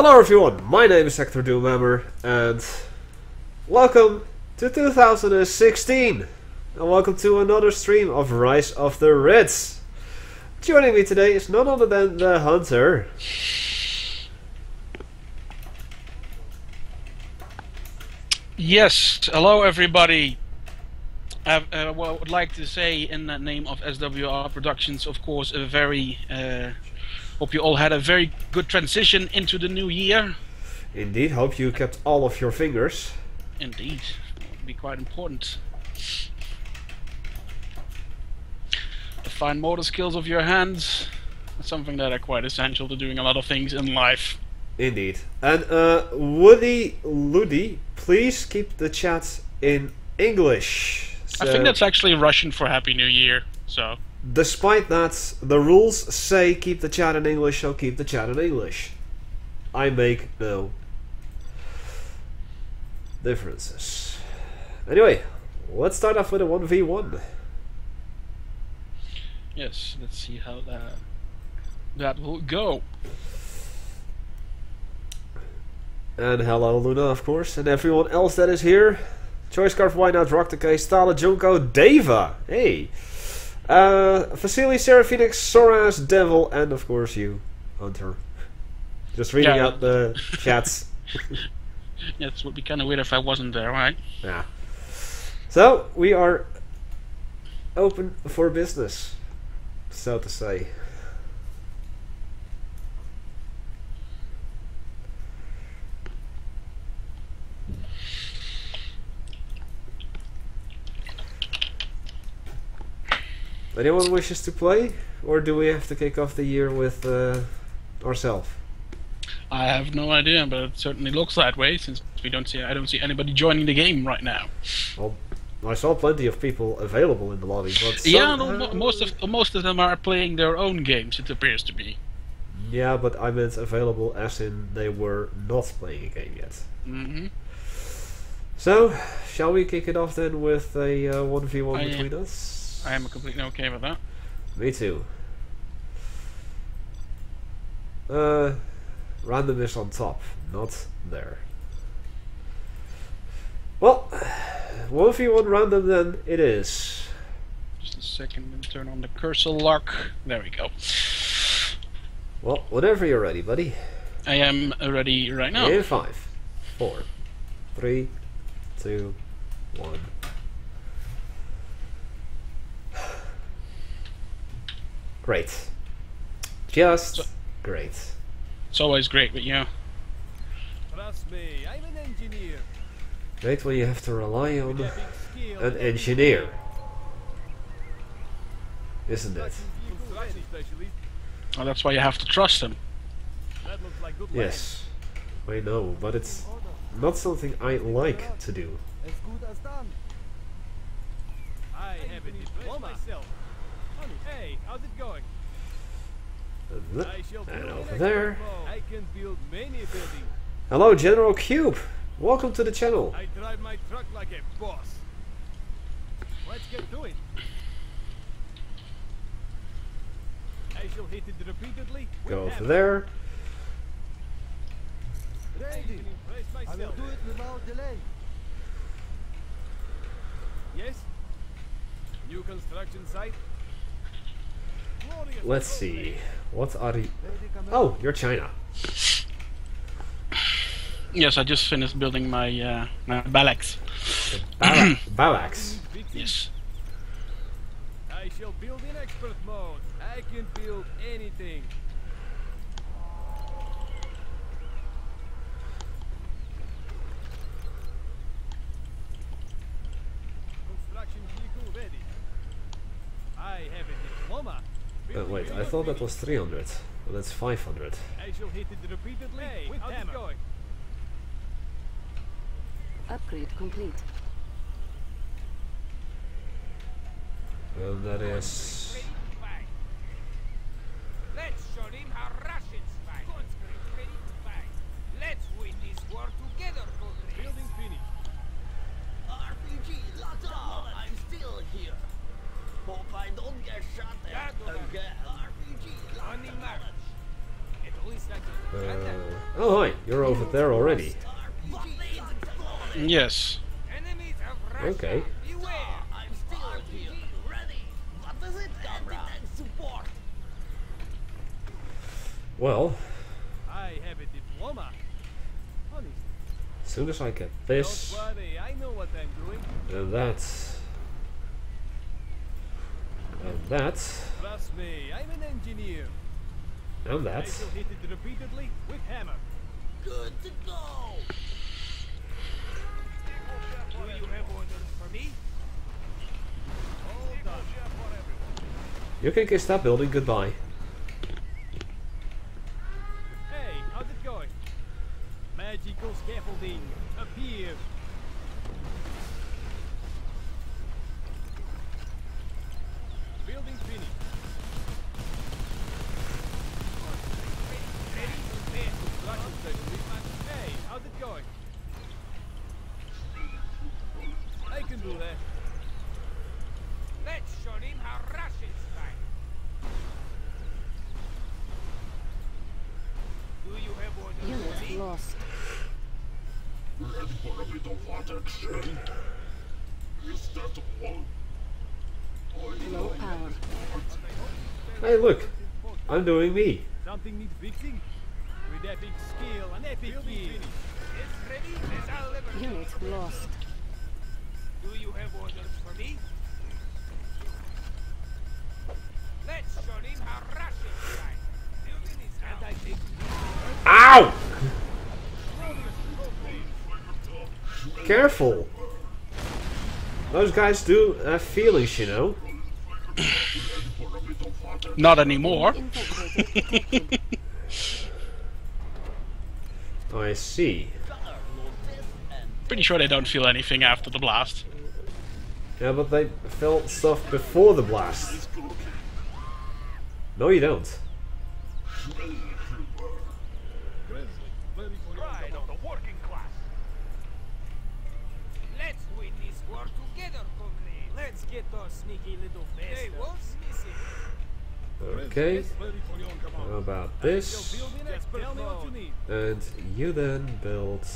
Hello everyone, my name is Hecthor Doomhammer and welcome to 2016 and welcome to another stream of Rise of the Reds. Joining me today is none other than the Hunter. Yes, hello everybody. I would like to say in the name of SWR Productions, of course, a very hope you all had a very good transition into the new year. Indeed, hope you kept all of your fingers. Indeed, that would be quite important. The fine motor skills of your hands is something that are quite essential to doing a lot of things in life. Indeed. And Woody, please keep the chat in English. I think that's actually Russian for Happy New Year, so... Despite that, the rules say keep the chat in English, so keep the chat in English. I make no differences. Anyway, let's start off with a 1v1. Yes, let's see how that will go. And hello Luna, of course, and everyone else that is here. Choice card, why not? Rock the Case, Stala, Junko, Deva. Hey. Vasily, Seraphinix, Soras, Devil, and of course you, Hunter. Just reading out the chats. Yeah, it would be kind of weird if I wasn't there, right? Yeah. So, we are open for business, so to say. Anyone wishes to play, or do we have to kick off the year with ourselves? I have no idea, but it certainly looks that way since I don't see anybody joining the game right now. Well, I saw plenty of people available in the lobby, but yeah, most of them are playing their own games. It appears to be. Yeah, but I meant available as in they were not playing a game yet. Mm-hmm. So, shall we kick it off then with a 1v1 between us? I am completely okay with that. Me too. Random is on top, not there. Well, 1v1 random then it is. Just a second and turn on the cursor lock. There we go. Well, whenever you're ready, buddy. I am ready right now. In 5, 4, 3, 2, 1. Great. Just great. It's always great with you. Trust me, I'm an engineer. Great when you have to rely on an engineer. Isn't it? Well, that's why you have to trust him. Yes. I know, but it's not something I like to do. As good as done. I have a diploma myself. Hey, how's it going? And over there. I can build many buildings. Hello, General Cube. Welcome to the channel. I drive my truck like a boss. Let's get to it. I shall hit it repeatedly. Go over there. Ready. I will do it without delay. Yes. New construction site. Let's see. What are the... Oh, you're China. Yes, I just finished building my my barracks. Barracks. Yes. I shall build in expert mode. I can build anything. Construction vehicle ready. I have a diploma. Wait, I thought that was 300. Well, that's 500. I shall hit it repeatedly with hammer. Going? Upgrade complete. And that is... Let's show him how Russians fight. Conscript ready to fight. Let's win this war together, comrades. Building finished. RPG, locked up. I'm still here. Hope I don't get shot at again. RPG, On the march. It Oh hi, you're over there already. Yes. Enemies of Russia. Okay. Beware. I'm still here. Ready. What is it, comrade? Support. Well, I have a diploma. Honestly, as soon as I get don't this, worry, I know what I'm doing. and that, and that, Trust me, I'm an engineer. and I that. shall hit it repeatedly with hammer. Good to go. Do you have orders for me? All done. You can kiss that building goodbye. Hey, how's it going? Magical scaffolding, appear. Building finished. Construction station. Hey, how's it going? I can do that. Let's show him how Russians fight. Do you have orders for Unit me? lost. Low power. Hey look, I'm doing me. Something needs fixing? With epic skill and epic gear. It's ready as I'll ever be. Unit lost. Do you have orders for me? Let's show him how Russians fight. Building is and I think Ow! Careful. Those guys do have feelings, you know. Not anymore. Infiltrated detected. I see. Pretty sure they don't feel anything after the blast. Yeah, but they felt stuff before the blast. No, you don't. pride of the working class. Let's win this war together, comrade. Let's get those sneaky little bastards. They won't miss it. Okay. How about this? Just tell me what you need. And you then build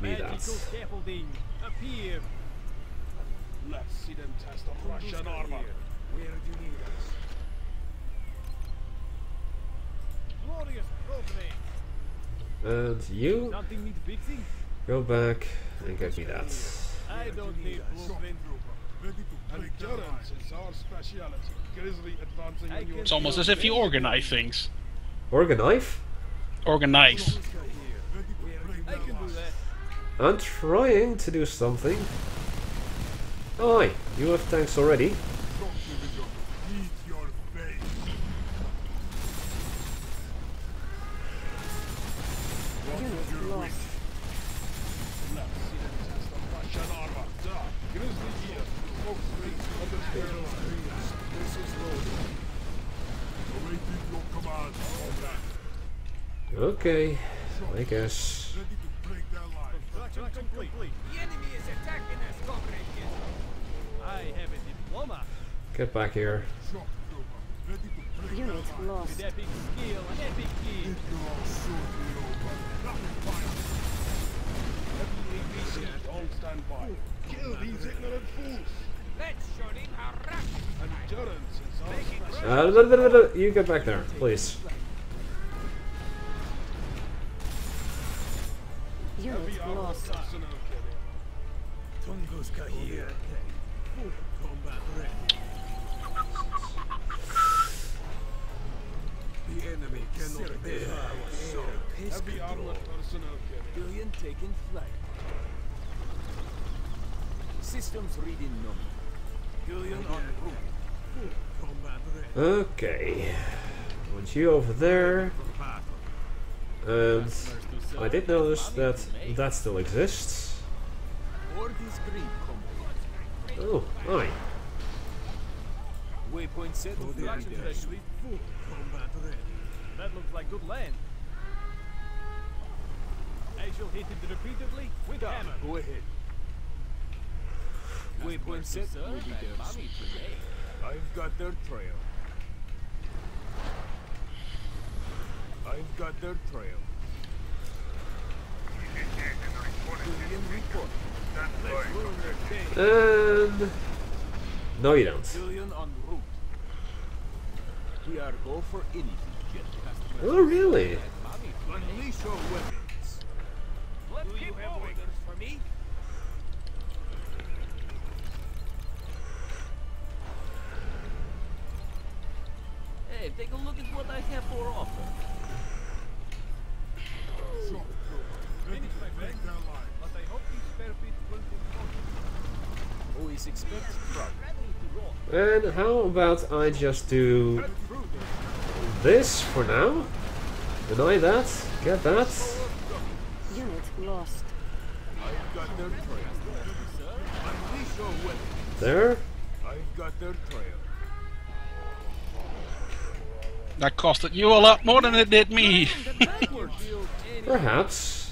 me Magical that. scaffolding, appear. Let's see them test the Russian armor. Where do you need us? Glorious progress. And you Something needs fixing? go back and get me that. I don't need blueprint. Endurance is our speciality. Grizzly advancing I on your It's almost as if you organize things. Organize? Organize. I can do that. I'm trying to do something. Oh, hi. You have tanks already. Unit lost. Let's see them test the Russian armor. Grizzly here. Smoke screens on the stairs. This is loaded. Awaiting your command, comrade. Okay, I guess. Ready to break their line. Construction complete. The enemy is attacking us, comrade. I have a diploma. Get back here. Shock trooper. Ready to break Unit their line. lost. With epic skill and epic gear. You're all shortly over. Rapid fire. Heavy AV scan on standby. Kill these ignorant fools. Let's show him how Russians fight. Endurance is our specialty. You get back there, please. Unit Heavy armor lost. personnel carrier. Tunguska here. Full combat ready. The enemy cannot bear our soul. Heavy armored personnel carrier. Billion taken flight. Systems reading number. Billion en route. Full combat ready. Okay. Want you over there. For battle. And I did notice that that still exists. Board is green, comrade. Oh, hi. Waypoint set. Construction specialist. Full combat ready. That looks like good land. I shall hit it repeatedly with hammer. Go ahead. Waypoint set. Will be there soon. I've got their trail. I've got their trail. Julian report. Let's ruin their day. And no, you don't. Julian en route. We are go for anything, jet. Oh, really? Unleash your weapons. Let's keep moving. For me? Hey, take a look at what I have for offer. Finish my friend. But I hope these spare bits will be fun. Always expect trouble. And how about I just do Cut through them. this for now? Deny that, get that. Unit lost. I've got their trail. Unleash your weapons. There. I've got their trail. That costed you a lot more than it did me. Build any Perhaps.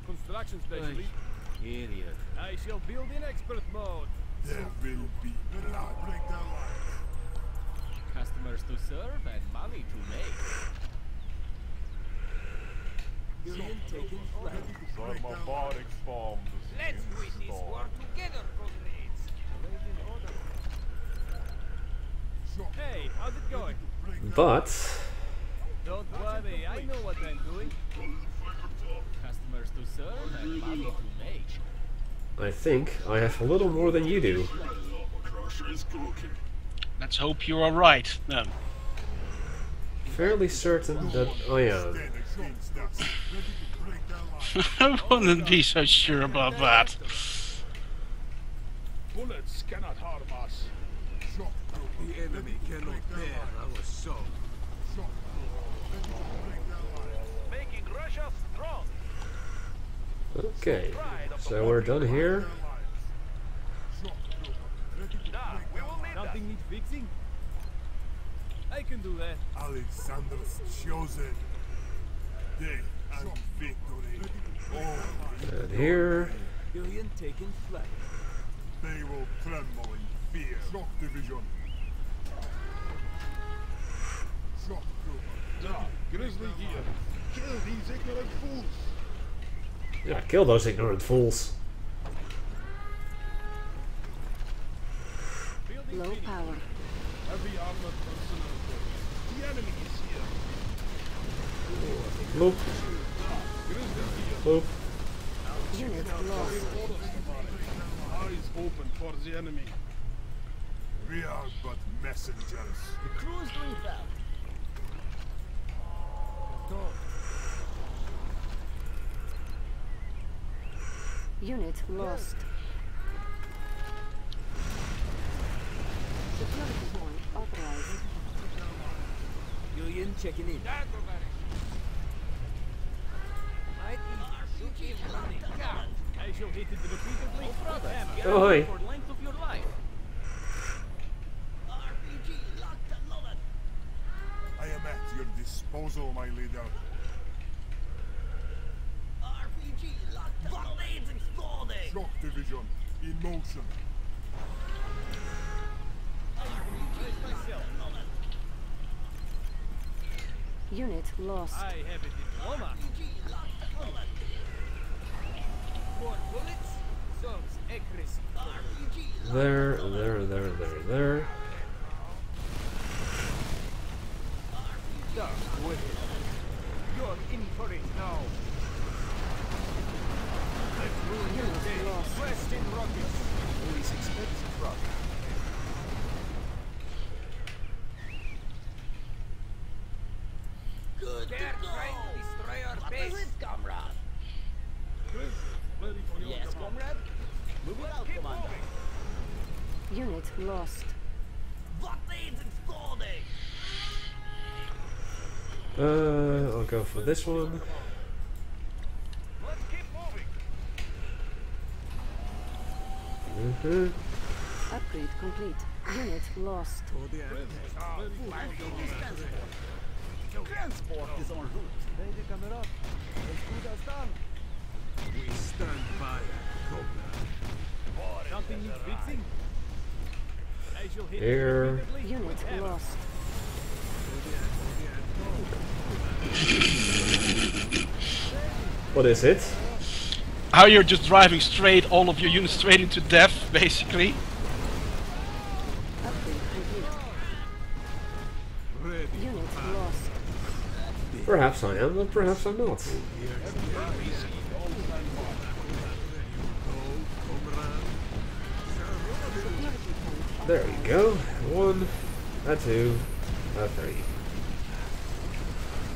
construction specialist. Idiot. I shall build in expert mode. There will be blood. Break their lines. Customers to serve and money to make. Julian taking flight. Thermobaric bombs. Let's win this war together, comrades. Hey, how's it going? But Don't worry, I know what I'm doing. Customers to serve and money to make. I think I have a little more than you do. Let's hope you are right. No. Fairly certain that I am. I wouldn't be so sure about that. Bullets cannot harm us. The enemy cannot bear our assault. Making Russia strong. Okay, so we're done here. Now, we will need that. Something needs fixing? I can do that. Alexander's chosen day and victory. Oh, And here. Julian taking flight. they will tremble in fear. Shock division. Shock group. Grizzly here. Kill these ignorant fools. Yeah, kill those ignorant fools. Low power. Heavy armored personnel. The enemy is here. Bloop. Bloop. Unit lost. Eyes open for the enemy. We are but messengers. The crew is doing well. Unit lost. Security point authorized. Julian checking in. Might be shooting running down. I shall hit it repeatedly. Oi. For length of your life. RPG locked and loaded. I am at your disposal, my leader. RPG locked and loaded. Blades exploding. Shock division in motion. Unit lost. I have a diploma. More bullets solves accuracy. There. Stop with it. You're in for it now. Let's ruin your day. Dressed in rockets. Always expect trouble. Good They're to go. trying to destroy our What base. is it, comrade? Ready for your Yes, command. comrade. Move it out, Keep commander. moving. Unit lost. Blades exploding. I'll go for this one. Let's keep moving. Mm-hmm. Upgrade complete. Unit lost. Transport is en route. Ready, coming up. As good as done. We stand by, Cobra. Something needs fixing. I shall hit Here. it repeatedly Unit with hammer. lost. What is it? How you're just driving straight, all of your units straight into death, basically. Upgrade complete. Unit lost. Perhaps I am, but perhaps I'm not. There we go. 1, a 2, a 3.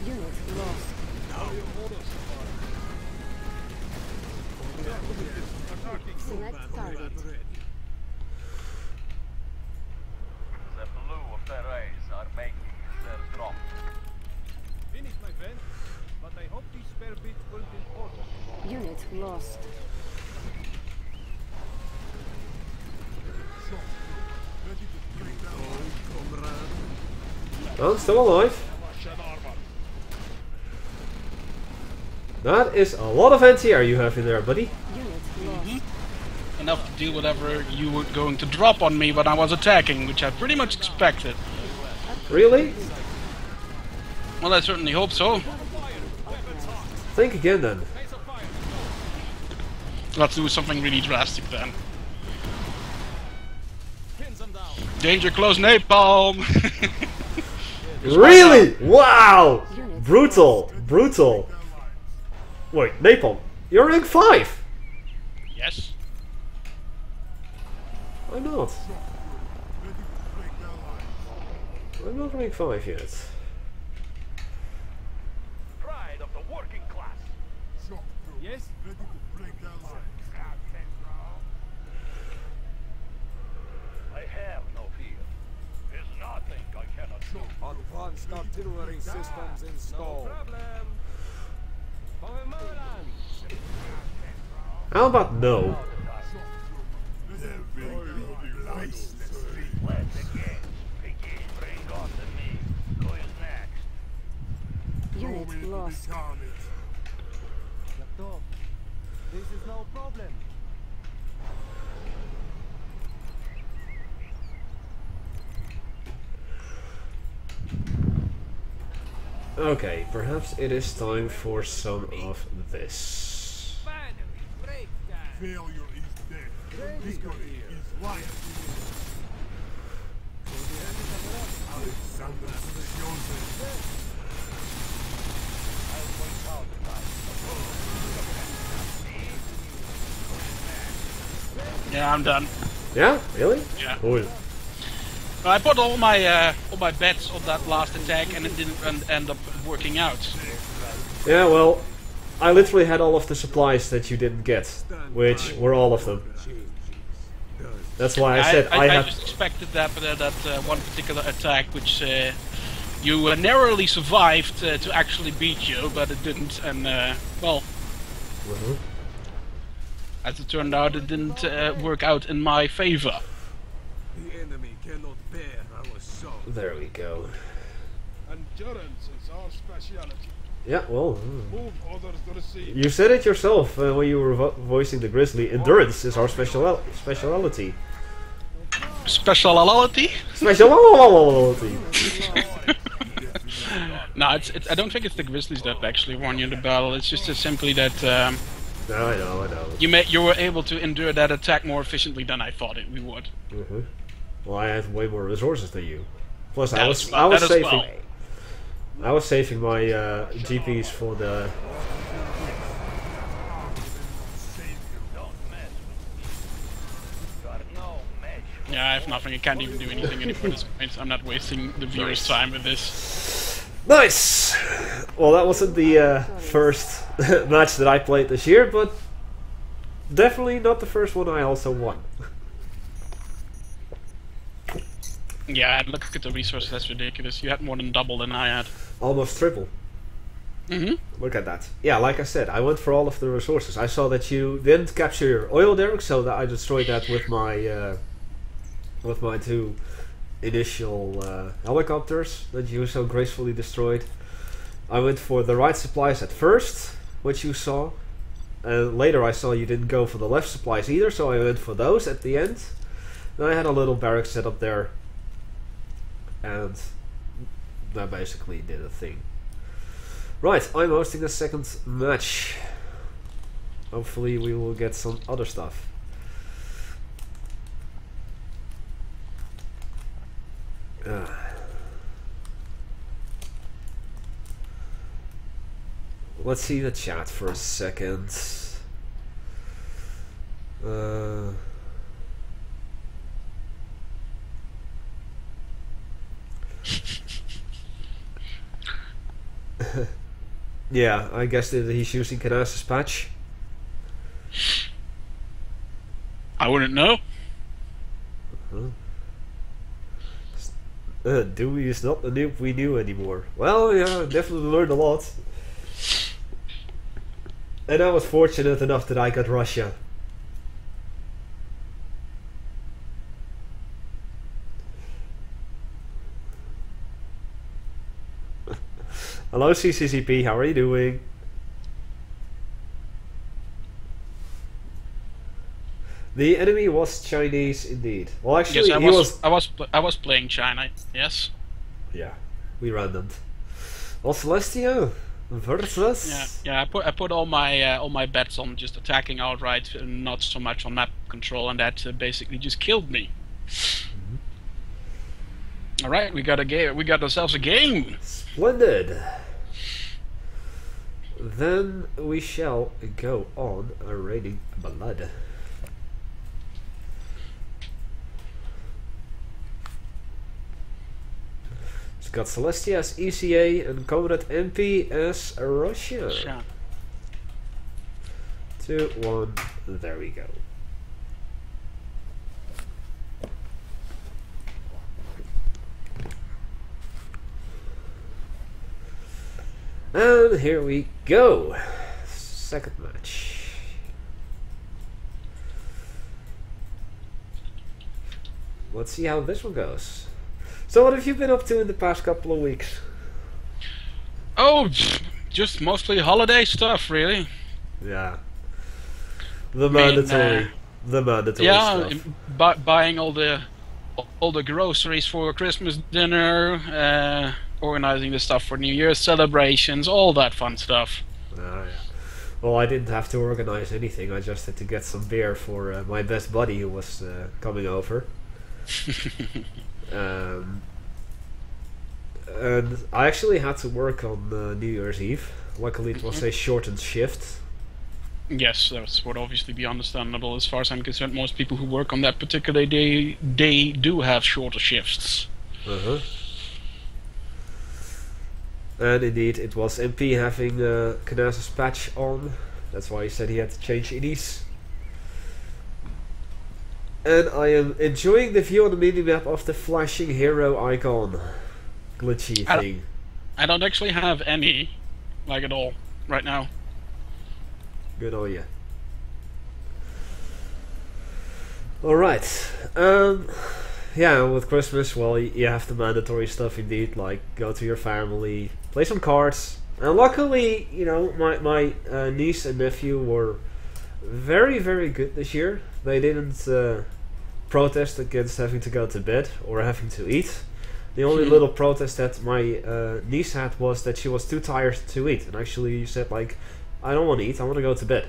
Unit lost. Select target. The blue of the rays are making their drop. Finish, my friend. But I hope these spare bits weren't important. Unit lost. Oh, I'm still alive. That is a lot of anti-air you have in there, buddy. Unit lost. Enough to deal whatever you were going to drop on me when I was attacking, which I pretty much expected. Really? Well, I certainly hope so. Think again then. Let's do something really drastic then. Danger close napalm! Really? Wow! Brutal. Brutal. Wait, napalm. You're rank 5! Yes. I'm not. I'm not rank 5 yet. Pride of the working class. Yes? I have no fear. There's nothing I cannot do. Advanced artillery systems installed. Problem. Powemolan. How about no? Let's again. Begin. Bring on the meat. Who is next? Unit lost. This is no problem. Okay, perhaps it is time for some of this. Finally, breakdown. Failure is dead. Victory is life. Alexander Joseph. Yeah, I'm done. Yeah? Really? Yeah. Cool. I put all my bets on that last attack and it didn't end up working out. Yeah, well, I literally had all of the supplies that you didn't get, which were all of them. That's why I said I I have... just expected that one particular attack, which you narrowly survived to actually beat you, but it didn't, and well, as it turned out, it didn't work out in my favor. The enemy cannot bear our soul. There we go. Endurance is our speciality. Yeah, well... Move others to receive. You said it yourself when you were voicing the Grizzly. Endurance is our speciality. Speciality? Speciality! No, I don't think it's the Grizzlies that actually won you the battle. It's just simply that No, I know. you were able to endure that attack more efficiently than I thought we would. Well, I had way more resources than you. Plus, I was That as saving. well. I was saving my GPs for the. Yeah, I have nothing. I can't even do anything anymore at this point. I'm not wasting the viewers' time with this. Nice. Well, that wasn't the first match that I played this year, but definitely not the first one I also won. Yeah, look at the resources. That's ridiculous. You had more than double than I had. Almost triple. Look at that. Yeah, like I said, I went for all of the resources. I saw that you didn't capture your oil derrick, so that I destroyed that with my two initial helicopters that you so gracefully destroyed. I went for the right supplies at first, which you saw, and later I saw you didn't go for the left supplies either, so I went for those at the end. Then I had a little barrack set up there, and that basically did a thing. Right, I'm hosting the second match. Hopefully we will get some other stuff. Let's see the chat for a second. Yeah, I guess that he's using Canas's patch. I wouldn't know. Dewey is not the noob we knew anymore. Well, yeah, definitely learned a lot. And I was fortunate enough that I got Russia. Hello CCCP, how are you doing? The enemy was Chinese indeed. Well, actually, yes, I was playing China. Yes. Yeah, we randomed. Well, Celestia versus. Yeah. I put all my bets on just attacking outright, and not so much on map control, and that basically just killed me. All right, we got a game. We got ourselves a game. Splendid. Then we shall go on raiding blood. It's got Celestia as ECA and Comrade MP as Russia. Sure. 2, 1, there we go. And here we go. Second match. Let's see how this one goes. So what have you been up to in the past couple of weeks? Oh, just mostly holiday stuff, really. Yeah. The mandatory yeah, stuff. Buying all the groceries for Christmas dinner, organizing the stuff for New Year's celebrations, all that fun stuff. Yeah. Well, I didn't have to organize anything. I just had to get some beer for my best buddy who was coming over. And I actually had to work on New Year's Eve. Luckily, it was a shortened shift. Yes, that would obviously be understandable. As far as I'm concerned, most people who work on that particular day do have shorter shifts. And indeed, it was MP having Canas's patch on. That's why he said he had to change IDs. And I am enjoying the view on the minimap of the flashing hero icon. Glitchy thing. I don't actually have any, like at all, right now. Good on you. Alright. Yeah, with Christmas, well, you have the mandatory stuff indeed, like go to your family, play some cards. And luckily, you know, my niece and nephew were very, very good this year. They didn't protest against having to go to bed or having to eat. The only little protest that my niece had was that she was too tired to eat. And actually said, like, I don't want to eat, I want to go to bed.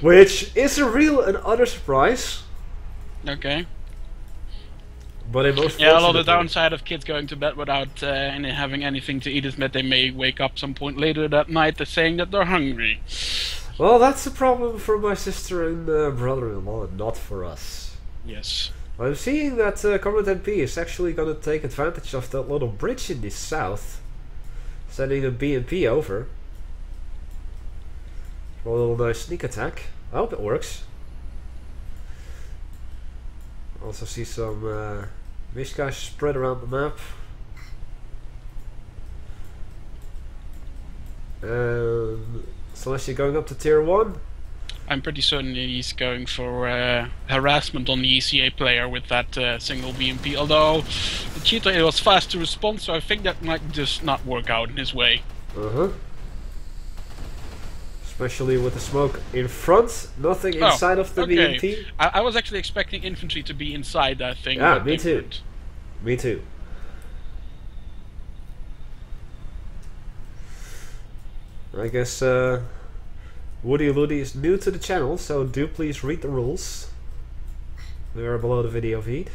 Which is a real and utter surprise. Okay. But in most although the downside of kids going to bed without having anything to eat is that they may wake up some point later that night saying that they're hungry. Well, that's a problem for my sister and brother-in-law, not for us. Yes. I'm seeing that Comrade MP is actually going to take advantage of that little bridge in the south, sending a BMP over for a little nice sneak attack. I hope it works. Also see some Mishkash spread around the map. Celestia going up to tier 1. I'm pretty certain he's going for harassment on the ECA player with that single BMP. Although the cheater was fast to respond, so I think that might just not work out in his way. Especially with the smoke in front, nothing inside of the BMP. I was actually expecting infantry to be inside that thing. Yeah, me too. Me too. I guess Woody Loody is new to the channel, so do please read the rules. They are below the video feed.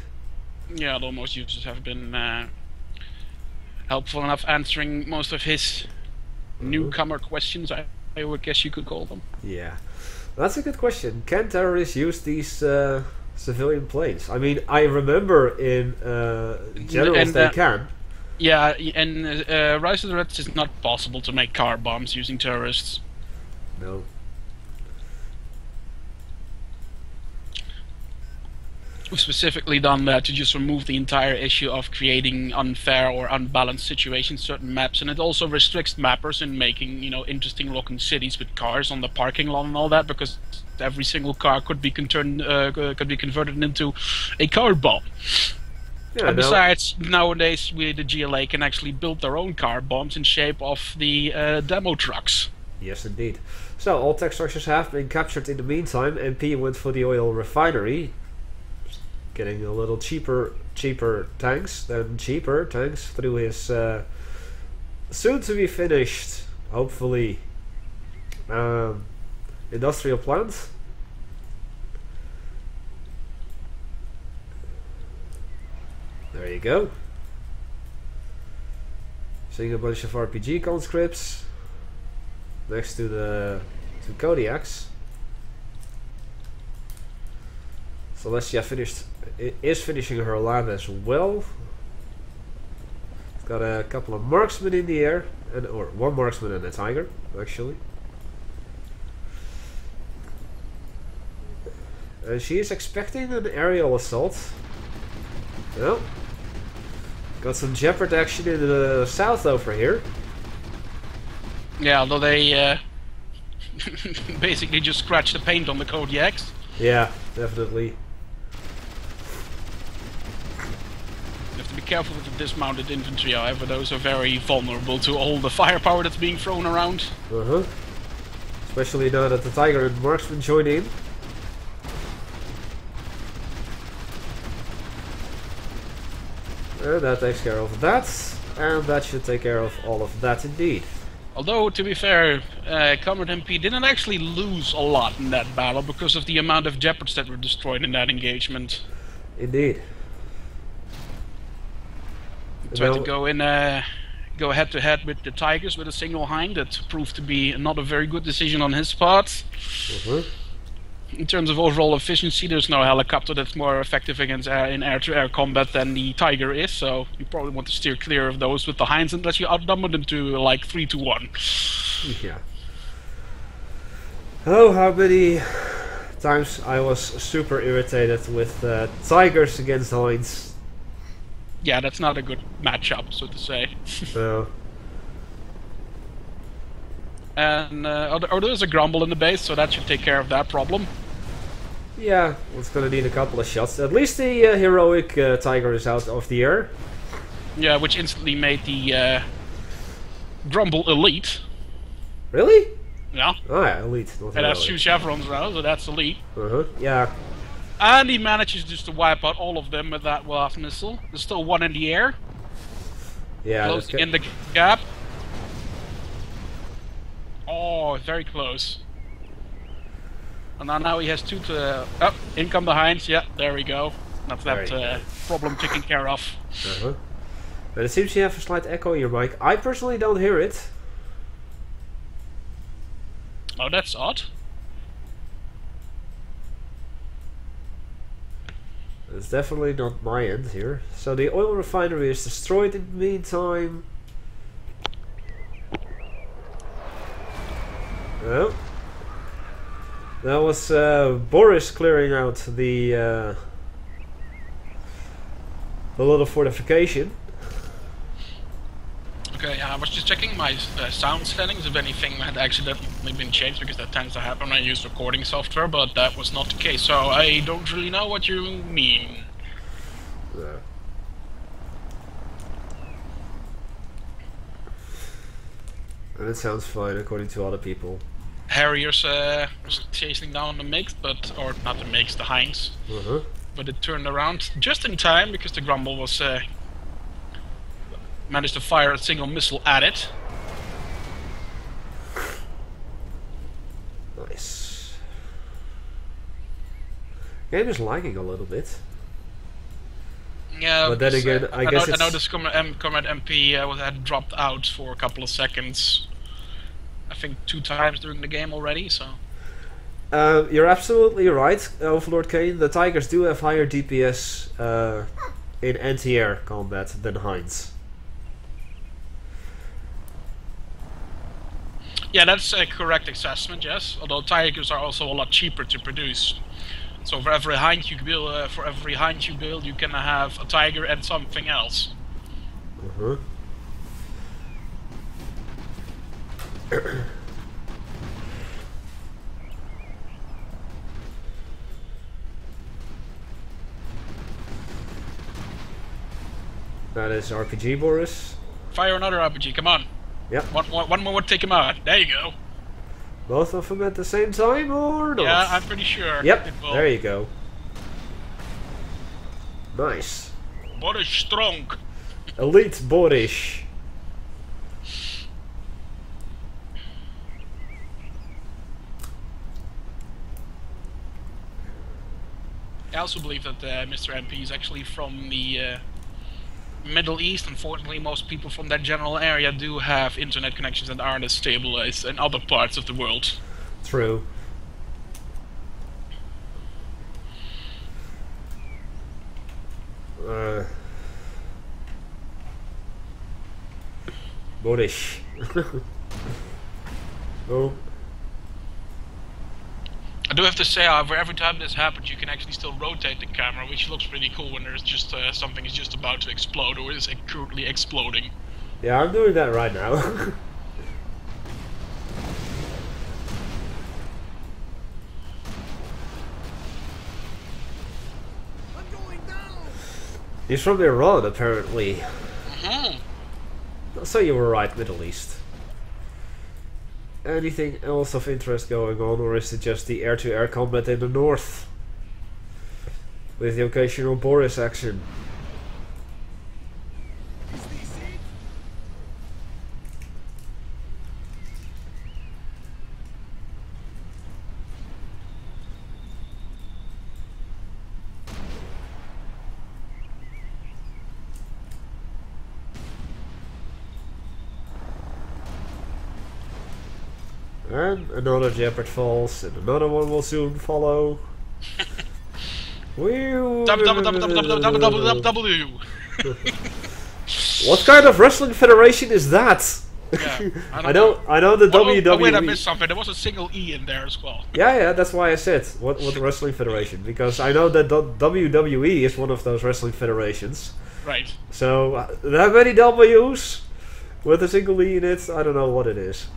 Yeah, although most users have been helpful enough answering most of his newcomer questions, I would guess you could call them. Yeah, that's a good question. Can terrorists use these civilian planes? I mean, I remember in generals they can. Yeah, and Rise of the Reds is not possible to make car bombs using terrorists. No. We've specifically done that to just remove the entire issue of creating unfair or unbalanced situations in certain maps, and it also restricts mappers in making, you know, interesting looking cities with cars on the parking lot and all that, because every single car could be converted into a car bomb. Yeah, and besides, nowadays the GLA can actually build their own car bombs in shape of the demo trucks. Yes, indeed. So all tech structures have been captured in the meantime. MP went for the oil refinery, getting a little cheaper tanks through his soon to be finished, hopefully, industrial plant. There you go. Seeing a bunch of RPG conscripts next to the Kodiaks. Celestia is finishing her lab as well. Got a couple of marksmen in the air, or one marksman and a tiger, actually. And she is expecting an aerial assault. Well, got some Jeopard action in the south over here. Yeah, although they basically just scratched the paint on the Kodiaks. Yeah, definitely. You have to be careful with the dismounted infantry, however, those are very vulnerable to all the firepower that's being thrown around. Especially now that the tiger and marksman join in. And that takes care of that, and that should take care of all of that indeed. Although, to be fair, Comrade MP didn't actually lose a lot in that battle because of the amount of Jeopards that were destroyed in that engagement. Indeed. Tried to go head to head with the Tigers with a single hind. That proved to be not a very good decision on his part. In terms of overall efficiency, there's no helicopter that's more effective against in air-to-air combat than the Tiger is, so you probably want to steer clear of those with the hinds unless you outnumber them to like 3-1. Yeah. Oh, how many times I was super irritated with Tigers against hinds. Yeah, that's not a good matchup, so to say. No. And there's a grumble in the base, so that should take care of that problem. Yeah, it's gonna need a couple of shots. At least the heroic Tiger is out of the air. Yeah, which instantly made the grumble elite. Really? Yeah. Oh yeah, elite. It has 2 chevrons now, so that's elite. Yeah. And he manages just to wipe out all of them with that WAF missile. There's still one in the air. Yeah. Closing in the gap. Oh, very close. And now he has 2 to... oh, in come the hinds. Yeah, there we go. That's that problem taken care of. But it seems you have a slight echo in your mic. I personally don't hear it. Oh, that's odd. It's definitely not my end here. So the oil refinery is destroyed in the meantime. Oh. That was Boris clearing out the little fortification. Okay, I was just checking my sound settings if anything had accidentally been changed, because that tends to happen when I use recording software, but that was not the case, so I don't really know what you mean. Yeah. And it sounds fine according to other people. Harriers was chasing down the MiG, or not the MiGs, the Hinds. But it turned around just in time because the Grumble was managed to fire a single missile at it. Game is lagging a little bit. Yeah, But then because, again, I guess I know it's... this Comrade MP had dropped out for a couple of seconds. I think 2 times during the game already, so... You're absolutely right, Overlord Kane. The Tigers do have higher DPS in anti-air combat than Heinz. Yeah, that's a correct assessment, yes. Although Tigers are also a lot cheaper to produce. So for every Hind you build, you can have a Tiger and something else. That is RPG, Boris. Fire another RPG, come on. Yep. One more would take him out. There you go. Both of them at the same time, or not? Yeah, I'm pretty sure. Yep, it will. there you go. Nice. Boris strong. Elite Boris. I also believe that Mr. MP is actually from the Middle East. Unfortunately, most people from that general area do have internet connections that aren't as stable as in other parts of the world. True. Boris. Oh. I do have to say, however, every time this happens, you can actually still rotate the camera, which looks pretty cool when there's just something is just about to explode or is currently exploding. Yeah, I'm doing that right now. I'm going down. He's from Iran, apparently. Mhm. So you were right, Middle East. Anything else of interest going on, or is it just the air-to-air combat in the north? With the occasional Boris action. Is this it? And another Jeopard falls, and another one will soon follow. W. What kind of wrestling federation is that? Yeah, I know the WWE. Oh, wait, I missed something. There was a single E in there as well. Yeah, that's why I said what wrestling federation, because I know that WWE is one of those wrestling federations. Right. So that many W's with a single E in it, I don't know what it is.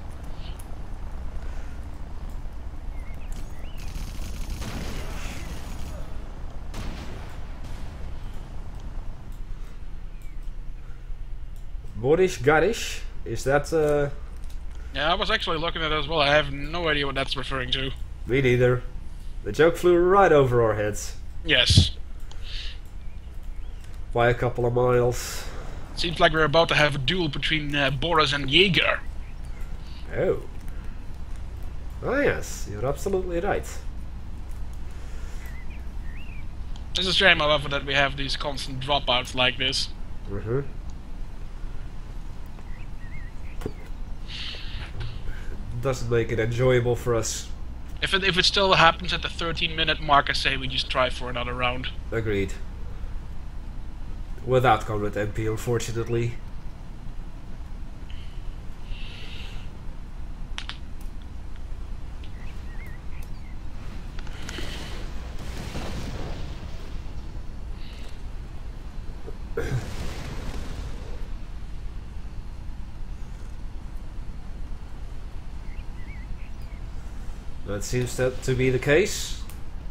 Boris Garish? Is that Yeah, I was actually looking at it as well. I have no idea what that's referring to. Me neither. The joke flew right over our heads. Yes. By a couple of miles. Seems like we're about to have a duel between Boris and Jaeger. Oh. Ah yes, you're absolutely right. It's a shame, however, that we have these constant dropouts like this. Mm-hmm. Doesn't make it enjoyable for us. If it still happens at the 13-minute mark, I say we just try for another round. Agreed. Without Comrade MP, unfortunately. That seems to be the case.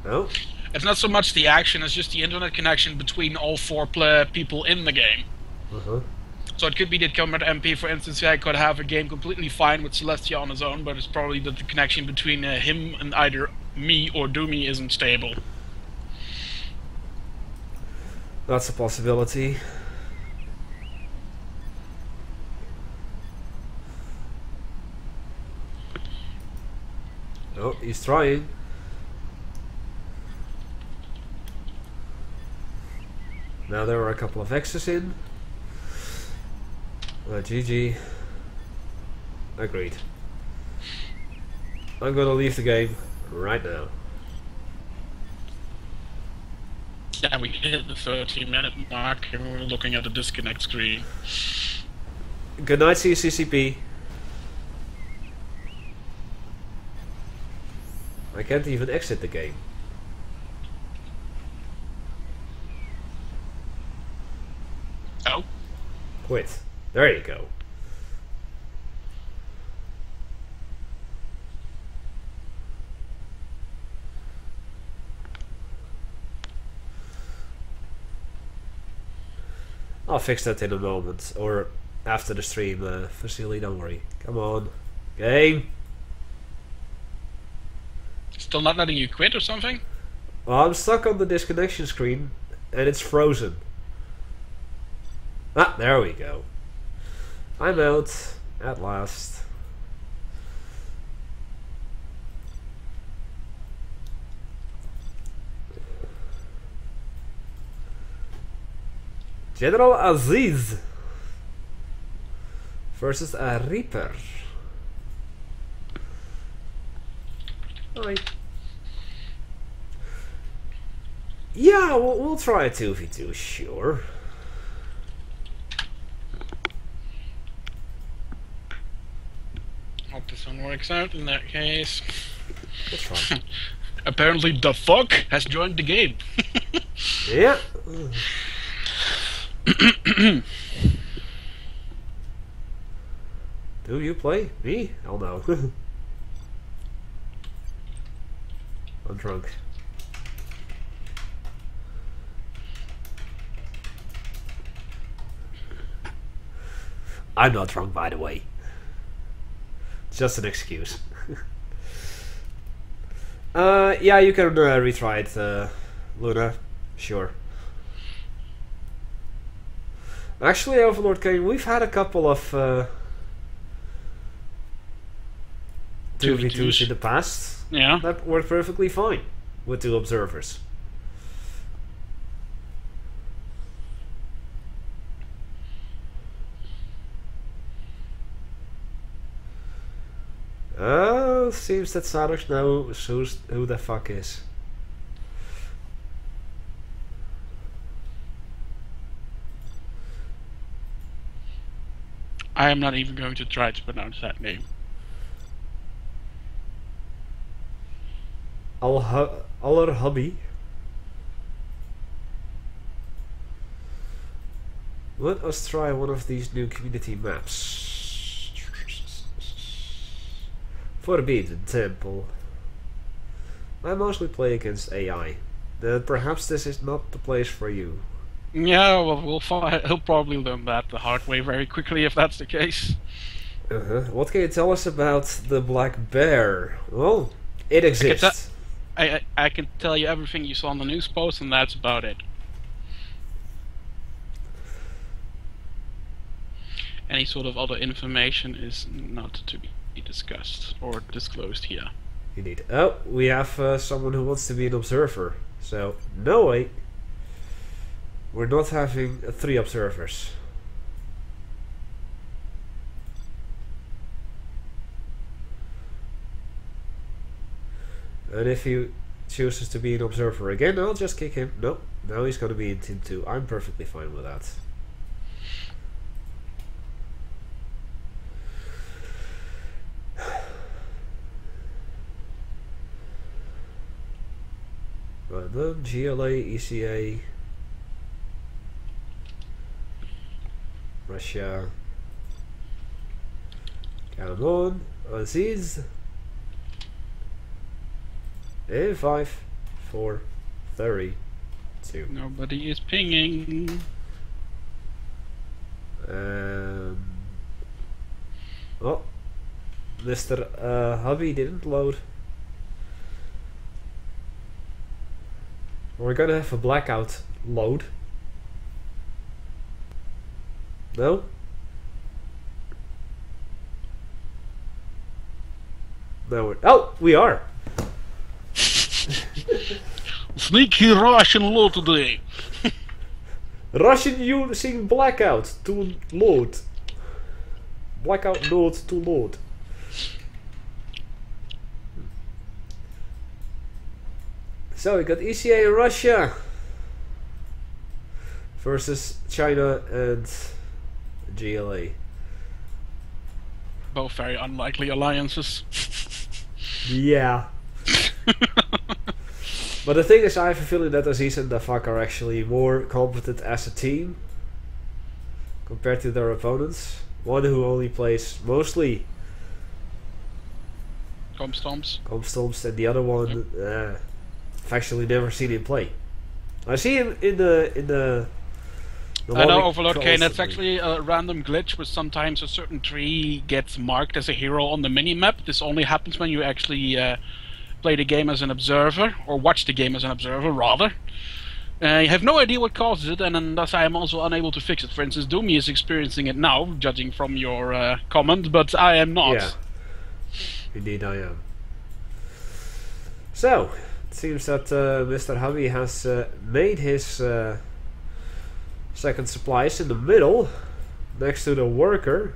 No? It's not so much the action, it's just the internet connection between all 4 people in the game. Uh-huh. So it could be that Comrade MP, for instance, could have a game completely fine with Celestia on his own, but it's probably that the connection between him and either me or Doomy isn't stable. That's a possibility. Oh, he's trying. Now there are a couple of X's in. GG. Agreed. I'm gonna leave the game right now. Yeah, we hit the 30-minute mark and we're looking at the disconnect screen. Good night, CCCP. I can't even exit the game. Oh? Quit. There you go. I'll fix that in a moment, or after the stream, Vasily, don't worry. Come on. Game! Still not letting you quit or something? Well, I'm stuck on the disconnection screen, and it's frozen. Ah, there we go. I'm out, at last. General Aziz versus a Reaper. Hi. Yeah, we'll try a 2v2, sure. Hope this one works out in that case. We'll try. Apparently the fuck has joined the game. Yeah. Do you play? Me? Hell no. I'm drunk. I'm not drunk, by the way. Just an excuse. Yeah, you can retry it, Luna. Sure. Actually, Overlord Kane, we've had a couple of 2v2s in the past. Yeah. That worked perfectly fine with 2 observers. Seems that Sadok knows who the fuck is. I am not even going to try to pronounce that name. Aller Hobby. Let us try one of these new community maps. Forbidden Temple. I mostly play against AI. Then perhaps this is not the place for you. Yeah, well, we'll find. He'll probably learn that the hard way very quickly if that's the case. What can you tell us about the Black Bear? Well, it exists. I can tell you everything you saw on the news post, and that's about it. Any sort of other information is not to be discussed or disclosed here. Indeed. Oh, we have someone who wants to be an observer. So, no way. We're not having 3 observers. And if he chooses to be an observer again, I'll just kick him. Nope, now he's gonna be in Team 2. I'm perfectly fine with that. Right then, GLA, ECA, Russia. Come on, Aziz. In 5, 4, 3, 2. Nobody is pinging. Oh, Mr. Hubby didn't load. We're gonna have a blackout load. No? No, oh, we are! Sneaky Russian load today. Russian using blackout to load. Blackout node to load. So we got ECA in Russia versus China and GLA. Both very unlikely alliances. Yeah. But the thing is, I have a feeling that Aziz and Dafak are actually more competent as a team compared to their opponents. One who only plays mostly Comstomps, and the other one I've actually never seen him play. I see him in the I know, Overlord Kane, that's actually a random glitch where sometimes a certain tree gets marked as a hero on the minimap. This only happens when you actually play the game as an observer, or watch the game as an observer, rather. You have no idea what causes it, and thus I am also unable to fix it. For instance, Doomy is experiencing it now, judging from your comment, but I am not. Yeah. Indeed I am. So, it seems that Mr. Hubby has made his second supplies in the middle, next to the worker.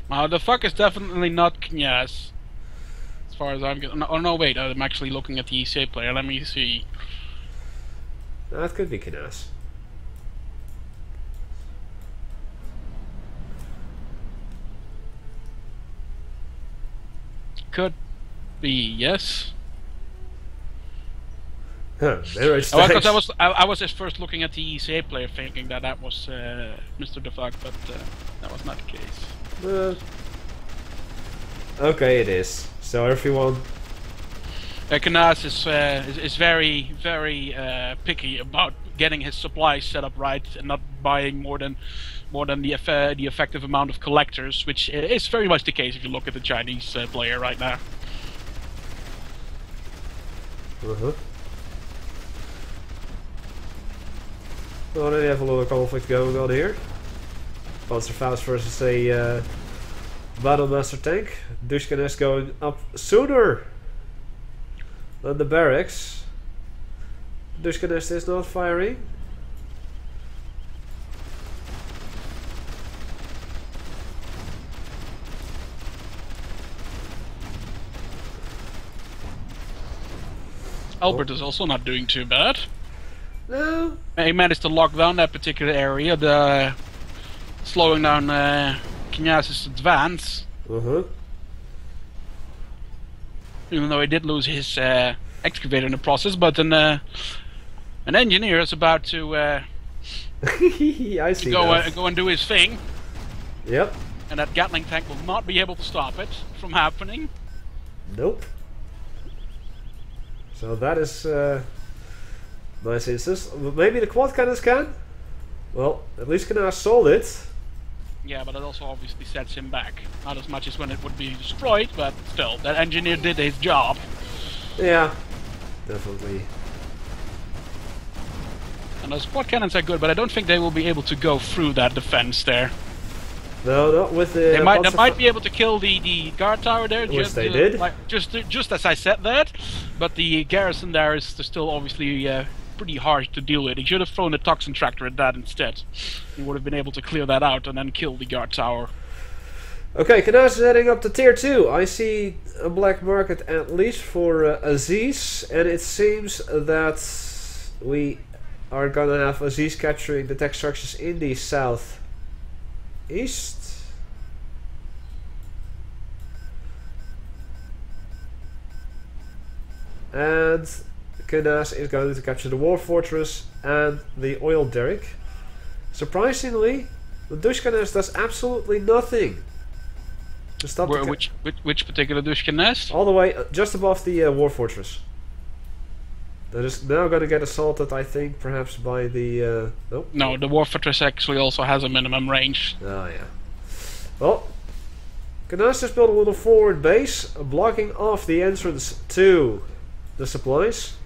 The fuck is definitely not Knyaz. As far as I'm getting. Oh no, wait, I'm actually looking at the ECA player. Let me see. That could be Knyaz. Could be, yes. Because I was just first looking at the ECA player, thinking that that was Mr. DeFuck, but that was not the case. Okay, it is. So everyone. Knyaz is very, very picky about getting his supplies set up right and not buying more than the effective amount of collectors, which is very much the case if you look at the Chinese player right now. Well, then you have a lot of conflict going on here. Panzerfaust versus a Battlemaster tank. Dushkan is going up sooner than the barracks. Dushkan is not firing. Albert is also not doing too bad. No. He managed to lock down that particular area, slowing down Knyaz's advance. Even though he did lose his excavator in the process, but an engineer is about to I see go and do his thing. Yep. And that Gatling tank will not be able to stop it from happening. Nope. So that is nice instance. Maybe the quad cannons can? Well, at least Knyaz sold it. Yeah, but it also obviously sets him back. Not as much as when it would be destroyed, but still, that engineer did his job. Yeah, definitely. And those quad cannons are good, but I don't think they will be able to go through that defense there. No, not with the. They might be able to kill the guard tower there. Which they did. Just as I said that, but the garrison there is still obviously pretty hard to deal with. He should have thrown the toxin tractor at that instead. He would have been able to clear that out and then kill the guard tower. Okay, Knyaz is heading up to tier 2. I see a black market at least for Aziz, and it seems that we are gonna have Aziz capturing the tech structures in the south east. And Knyaz is going to capture the war fortress and the oil derrick. Surprisingly, the Dushkanes does absolutely nothing to stop which particular Dushkanes? All the way just above the war fortress. That is now going to get assaulted, I think, perhaps by the... nope. No, the war fortress actually also has a minimum range. Oh, yeah. Well, Knyaz just built a little forward base, blocking off the entrance to the supplies.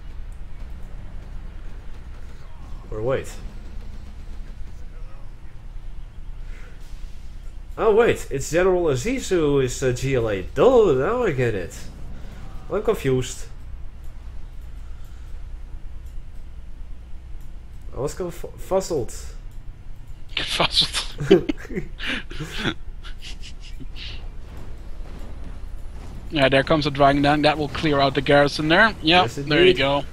Or wait. Oh, wait. It's General Aziz who is GLA. Oh, now I get it. I'm confused. I was fuzzled. Fuzzled. Yeah, there comes a dragon down. That will clear out the garrison there. Yeah, Yes, there you indeed. go.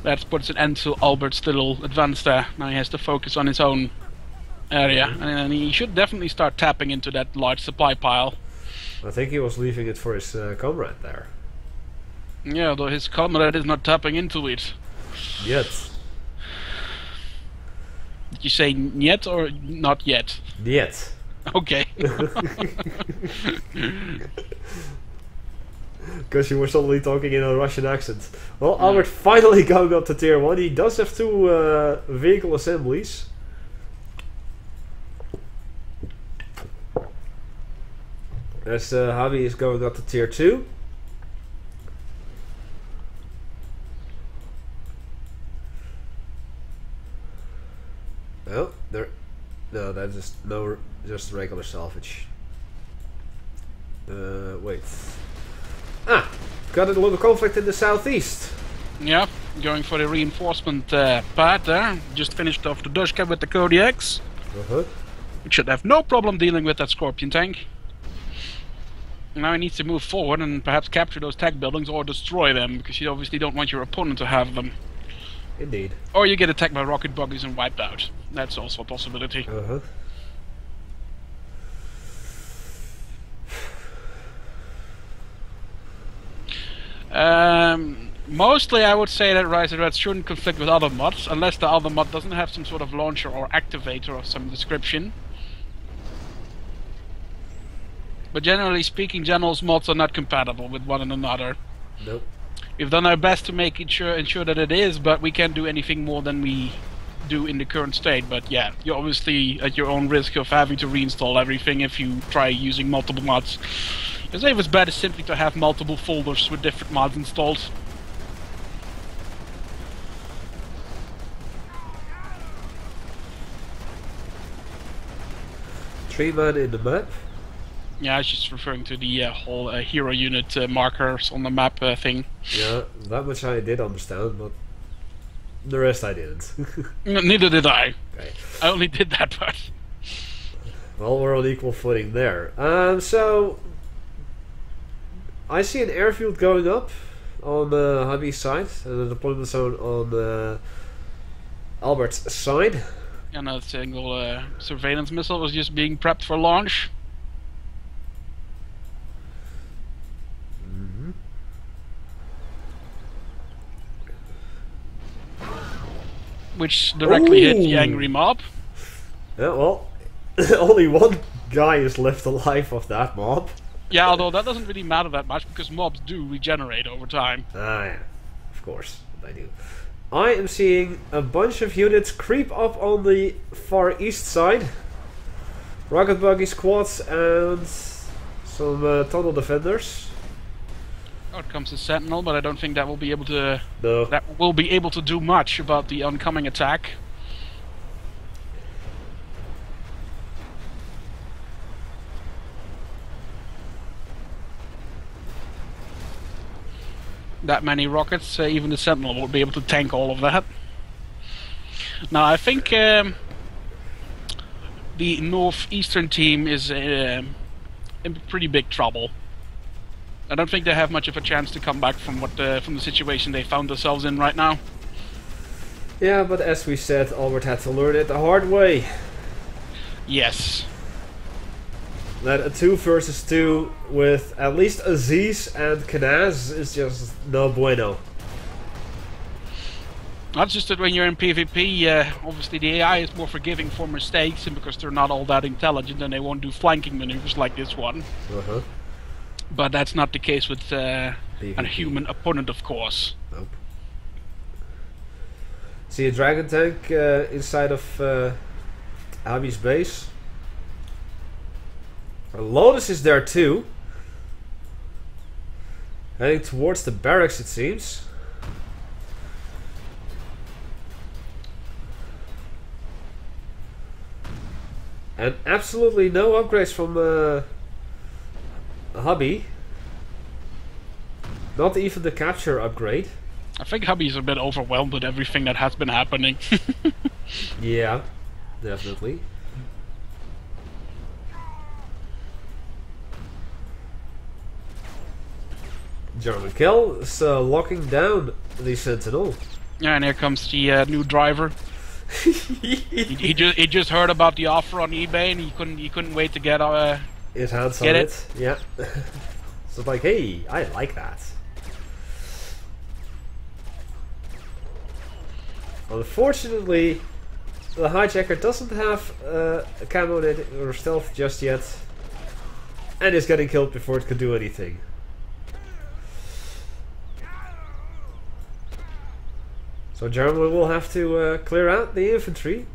That puts an end to Albert's little advance there. Now he has to focus on his own area. And he should definitely start tapping into that large supply pile. I think he was leaving it for his comrade there. Yeah, though his comrade is not tapping into it. Yet. Did you say yet or not yet? Yet. Okay. Because you were suddenly talking in a Russian accent. Well, Albert finally going up to tier 1. He does have 2 vehicle assemblies. As Javi is going up to tier 2. Oh, there. No, that's just regular salvage. Wait. Ah, got a little conflict in the southeast. Yeah, going for the reinforcement part there. Just finished off the Dushka with the Kodiaks. It should have no problem dealing with that Scorpion tank. Now he needs to move forward and perhaps capture those tech buildings or destroy them, because you obviously don't want your opponent to have them. Indeed. Or you get attacked by rocket buggies and wiped out. That's also a possibility. Mostly I would say that Rise of Red shouldn't conflict with other mods, unless the other mod doesn't have some sort of launcher or activator of some description. But generally speaking, General's mods are not compatible with one another. Nope. We've done our best to make it ensure that it is, but we can't do anything more than we do in the current state. But yeah, you're obviously at your own risk of having to reinstall everything if you try using multiple mods. The safest bet is simply to have multiple folders with different mods installed. Three man in the map. Yeah, I was just referring to the whole hero unit markers on the map thing. Yeah, that much I did understand, but the rest I didn't. Neither did I. Okay. I only did that part. Well, we're on equal footing there. So I see an airfield going up on Javi's side and a deployment zone on Albert's side. And a single surveillance missile was just being prepped for launch. Which directly hit the angry mob. Yeah, well, only one guy is left alive of that mob. Yeah, although that doesn't really matter that much, because mobs do regenerate over time. Ah, yeah. Of course, they do. I am seeing a bunch of units creep up on the far east side. Rocket buggy squads and some tunnel defenders. Out comes the Sentinel, but I don't think that will be able to. No. That will be able to do much about the oncoming attack. That many rockets, even the Sentinel won't be able to tank all of that. Now, I think the northeastern team is in pretty big trouble. I don't think they have much of a chance to come back from from the situation they found themselves in right now. Yeah, but as we said, Albert had to learn it the hard way. Yes. That a 2 versus 2 with at least Aziz and Kanaz is just no bueno. That's just that when you're in PvP, obviously the AI is more forgiving for mistakes, and because they're not all that intelligent, and they won't do flanking maneuvers like this one. But that's not the case with a human opponent, of course. Nope. See a dragon tank inside of Abi's base. Lotus is there too. Heading towards the barracks, it seems. And absolutely no upgrades from Hubby. Not even the capture upgrade. I think hubby's a bit overwhelmed with everything that has been happening. Yeah, definitely. German Kel is locking down the Sentinel. Yeah, and here comes the new driver. he just heard about the offer on eBay, and he couldn't wait to get His hands get on it. it. Yeah. So it's like, hey, I like that. Unfortunately, the hijacker doesn't have a camo or stealth just yet, and is getting killed before it could do anything. So German will have to clear out the infantry.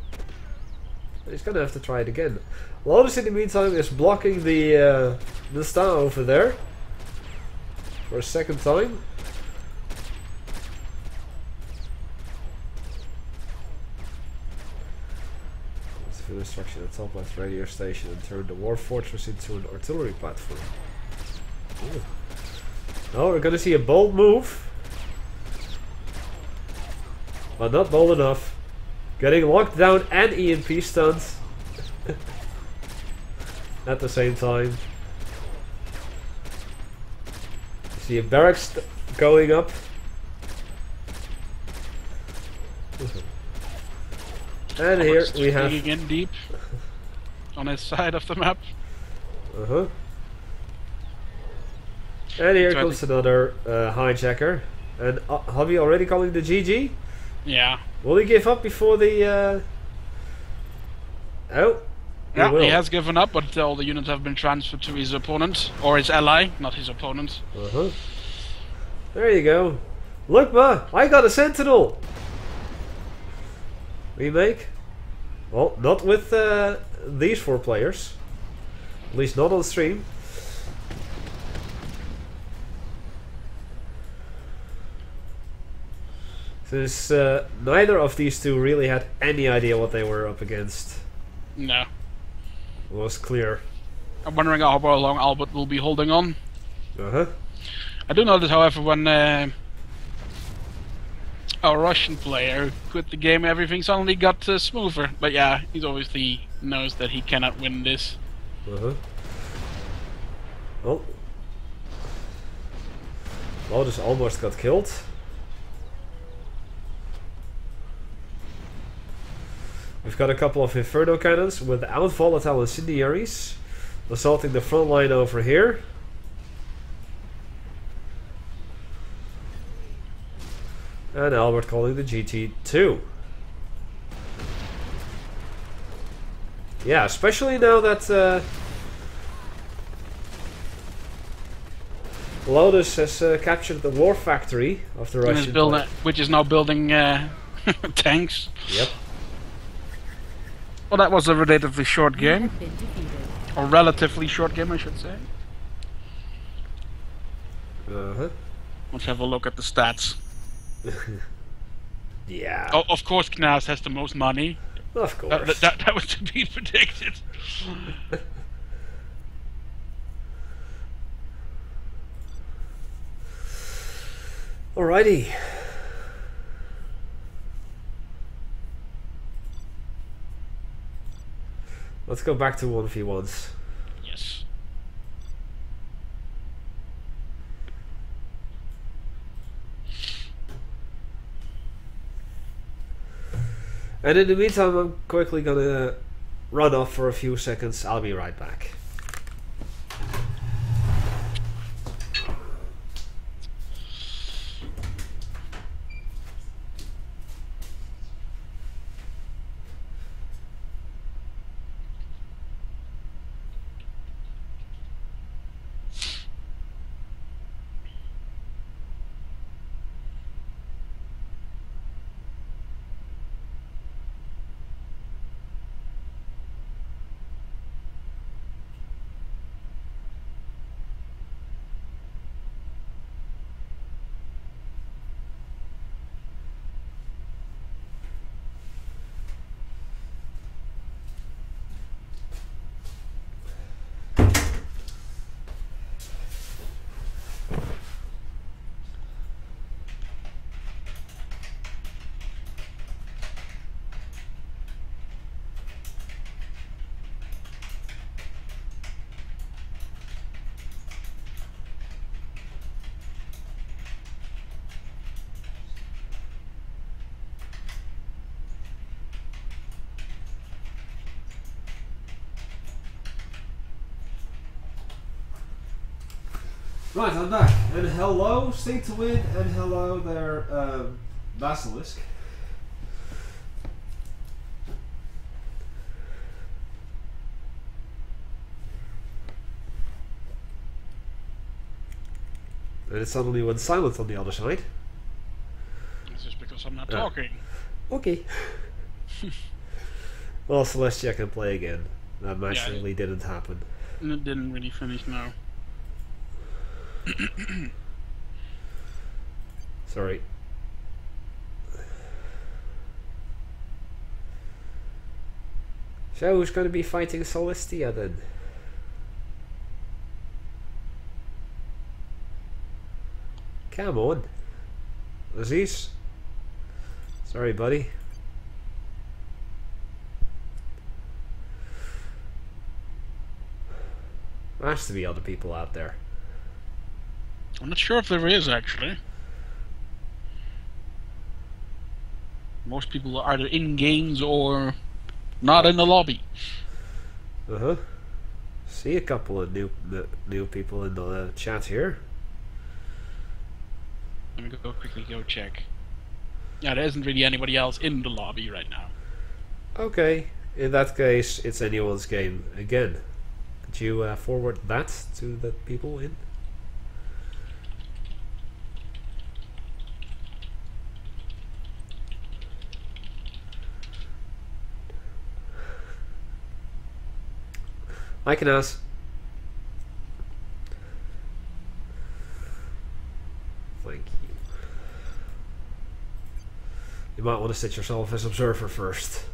He's gonna have to try it again. Lotus, in the meantime, is blocking the star over there for a second time. Let's do instruction at top left radio station and turn the war fortress into an artillery platform. Ooh. Oh, we're gonna see a bold move. But not bold enough. Getting locked down and EMP stunned at the same time. See a barracks going up. And here we have digging in deep on his side of the map. And here comes another hijacker. And Hobby already calling the GG? Yeah. Will he give up before the Oh, Yeah, will. he has given up, but all the units have been transferred to his opponent, or his ally, not his opponent. There you go. Look, ma, I got a Sentinel. Remake? Well, not with these 4 players. At least not on stream. Since neither of these two really had any idea what they were up against. No. It was clear. I'm wondering how long Albert will be holding on. Uh-huh. I do notice, however, when a Russian player quit the game, everything suddenly got smoother. But yeah, he's obviously knows that he cannot win this. Uh-huh. Well, Lotus almost got killed. We've got a couple of Inferno cannons without volatile incendiaries, assaulting the front line over here. And Albert calling the GT2. Yeah, especially now that Lotus has captured the war factory of the Russian player. Which is now building tanks. Yep. Well, that was a relatively short You game. have been defeated. Or relatively short game, I should say. Uh-huh. Let's have a look at the stats. Yeah. Oh, of course, Knas has the most money. Of course. That was to be predicted. Alrighty. Let's go back to 1v1s. Yes. And in the meantime, I'm quickly gonna run off for a few seconds. I'll be right back. Right, I'm back. And hello, Stay to Win, and hello there, Basilisk. And it suddenly went silent on the other side. It's just because I'm not talking. Okay. Well, Celestia can play again. That match really didn't happen. And it didn't really finish now. Sorry. So who's going to be fighting Celestia then? Come on. Aziz. Sorry, buddy. There has to be other people out there. I'm not sure if there is, actually. Most people are either in games or not in the lobby. Uh-huh. See a couple of new people in the chat here. Let me quickly go check. Yeah, there isn't really anybody else in the lobby right now. Okay. In that case, it's anyone's game again. Could you forward that to the people in? I can ask. Thank you. You might want to set yourself as observer first.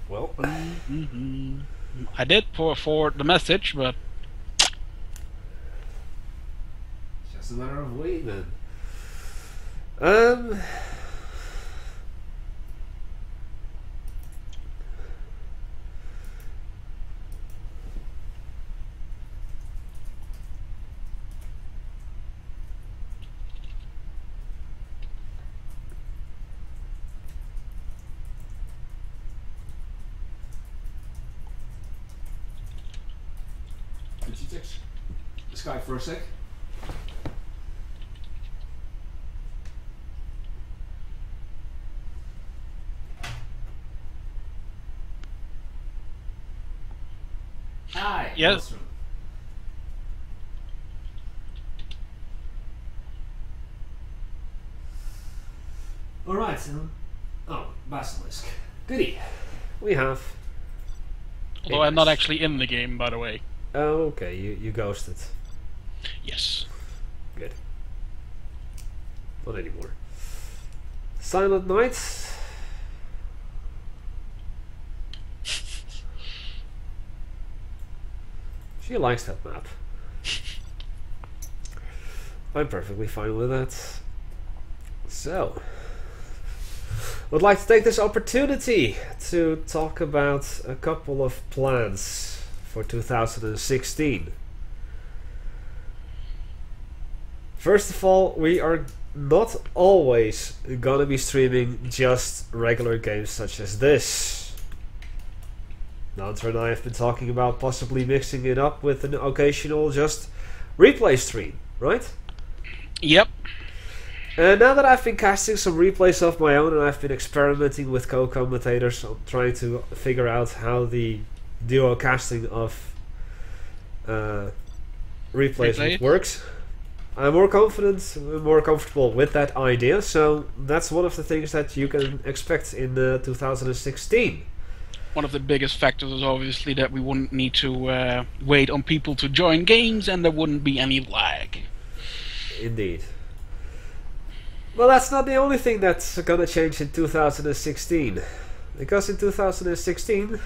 Well, I did forward the message, but it's just a matter of waiting then. Could you text Skype for a sec? Hi. yes. Alright. Oh, Basilisk. Goody. We have. Although I'm not actually in the game, by the way. Oh, okay. You ghosted. Yes. Good. Not anymore. Silent Night. She likes that map. I'm perfectly fine with that. So, would like to take this opportunity to talk about a couple of plans for 2016. First of all, we are not always gonna be streaming just regular games such as this. Nanter and I have been talking about possibly mixing it up with an occasional just replay stream, right? Yep. And now that I've been casting some replays of my own and I've been experimenting with co-commentators, I'm trying to figure out how the duo casting of replays works. I'm more confident, more comfortable with that idea, so that's one of the things that you can expect in 2016. One of the biggest factors is obviously that we wouldn't need to wait on people to join games and there wouldn't be any lag. Indeed. Well, that's not the only thing that's gonna change in 2016. Because in 2016,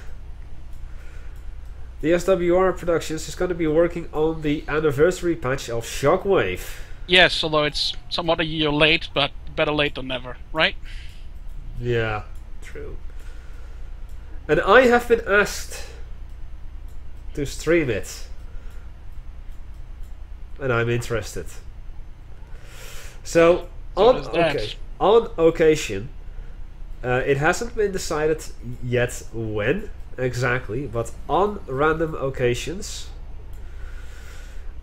the SWR Productions is gonna be working on the anniversary patch of Shockwave. Yes, although it's somewhat a year late, but better late than never, right? Yeah, true. And I have been asked to stream it. And I'm interested. So on occasion, it hasn't been decided yet when exactly, but on random occasions,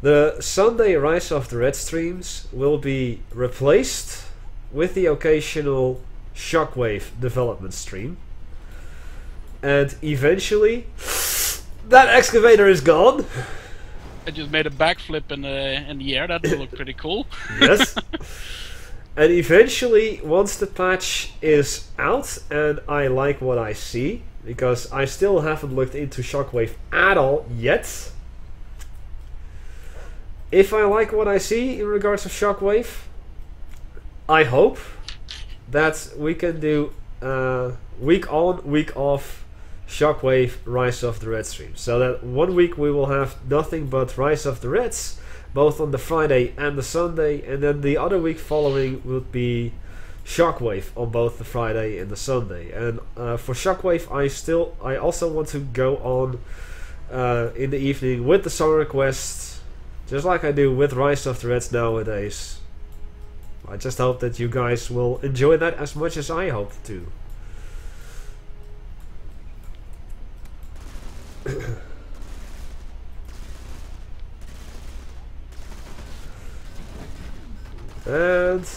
the Sunday Rise of the Red streams will be replaced with the occasional Shockwave development stream. And eventually, that excavator is gone. I just made a backflip in the air. That will look pretty cool. Yes. And eventually, once the patch is out and I like what I see, because I still haven't looked into Shockwave at all yet. If I like what I see in regards to Shockwave, I hope that we can do week on, week off Shockwave Rise of the Red stream. So that 1 week we will have nothing but Rise of the Reds, both on the Friday and the Sunday, and then the other week following would be Shockwave on both the Friday and the Sunday. And for Shockwave, I also want to go on in the evening with the song requests, just like I do with Rise of the Reds nowadays. I just hope that you guys will enjoy that as much as I hope to. And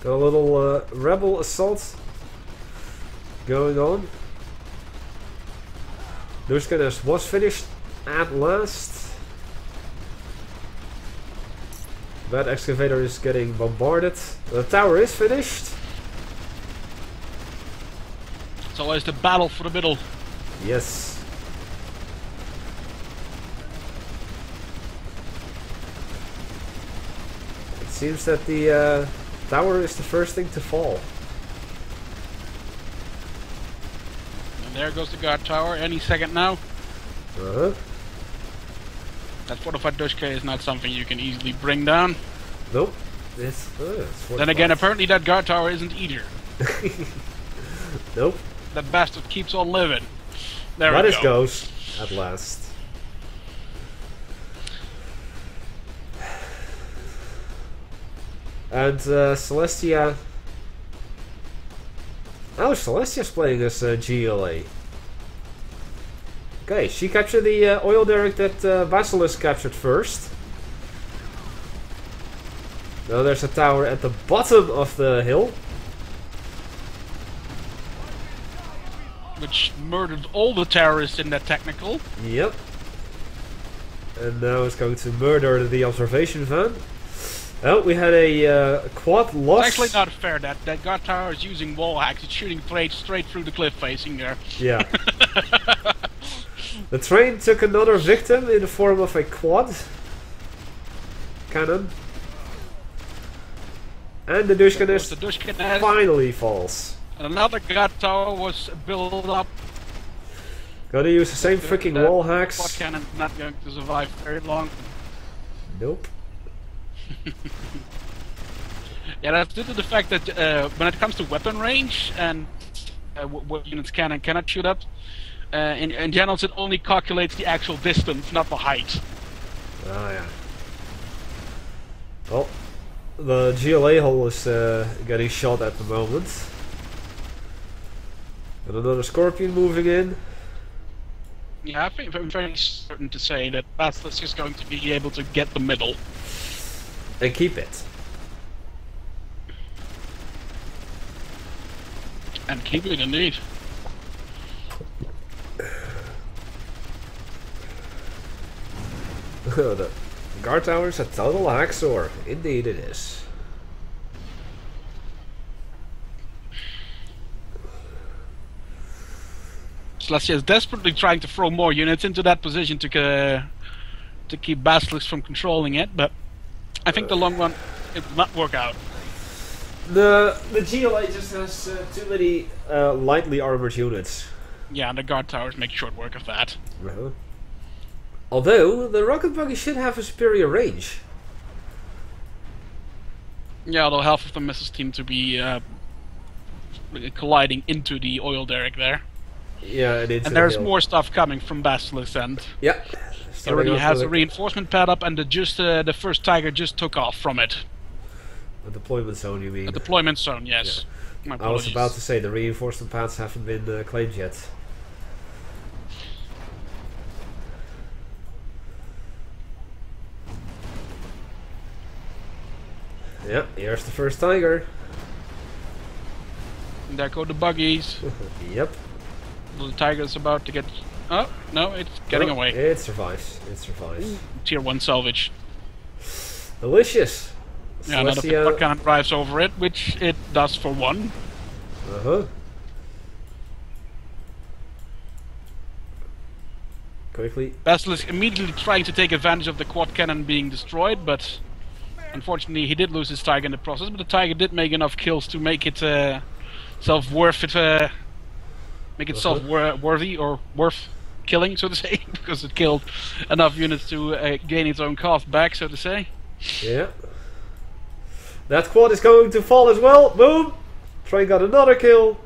got a little rebel assault going on. Dushkanes was finished at last. That excavator is getting bombarded. The tower is finished. It's always the battle for the middle. Yes. It seems that the tower is the first thing to fall. And there goes the guard tower. Any second now. Uh-huh. That fortified Dushka is not something you can easily bring down. Nope. It's then again, apparently that guard tower isn't either. Nope. That bastard keeps on living. There That we is go. goes at last. And Celestia. Oh, Celestia's playing as GLA. Okay, she captured the oil derrick that Basilisk captured first. Now there's a tower at the bottom of the hill, which murdered all the terrorists in that technical. Yep. And now it's going to murder the observation van. Oh, we had a quad loss. It's actually not fair. That guard tower is using wall hacks. It's shooting plates straight through the cliff facing there. Yeah. The train took another victim in the form of a quad cannon. And the Dushkanes finally falls. And another guard tower was built up. Gotta use the same freaking wall hacks. Quad cannon not going to survive very long. Nope. Yeah, that's due to the fact that when it comes to weapon range and what units can and cannot shoot up, in general it only calculates the actual distance, not the height. Ah, yeah. Well, the GLA hull is getting shot at the moment. And another Scorpion moving in. Yeah, I think I'm very certain to say that Basilisk is going to be able to get the middle. And keep it. And keep it indeed. The guard tower is a total hacksaw. Indeed it is. Celestia is desperately trying to throw more units into that position to keep Basilisk from controlling it, but I think the long run it will not work out. The GLA just has too many lightly armored units. Yeah, and the guard towers make short work of that. Uh-huh. Although the rocket buggy should have a superior range. Yeah, although half of the missiles seem to be colliding into the oil derrick there. Yeah, And there's more stuff coming from Basilisk's end. Yeah. He already has a reinforcement pad up, and the first Tiger just took off from it. A deployment zone, you mean? A deployment zone, yes. Yeah. I was about to say the reinforcement pads haven't been claimed yet. Yeah, here's the first Tiger. And there go the buggies. Yep. The Tiger's about to get... Oh, no, it's getting away. It survives. It survives. Tier 1 salvage. Delicious. Yeah, another pickup cannon drives over it, which it does for one. Uh-huh. Quickly. Basilisk immediately trying to take advantage of the quad cannon being destroyed, but unfortunately he did lose his Tiger in the process, but the Tiger did make enough kills to make it worthy or worth killing, so to say, because it killed enough units to gain its own cost back, so to say. Yeah. That quad is going to fall as well. Boom! Train got another kill.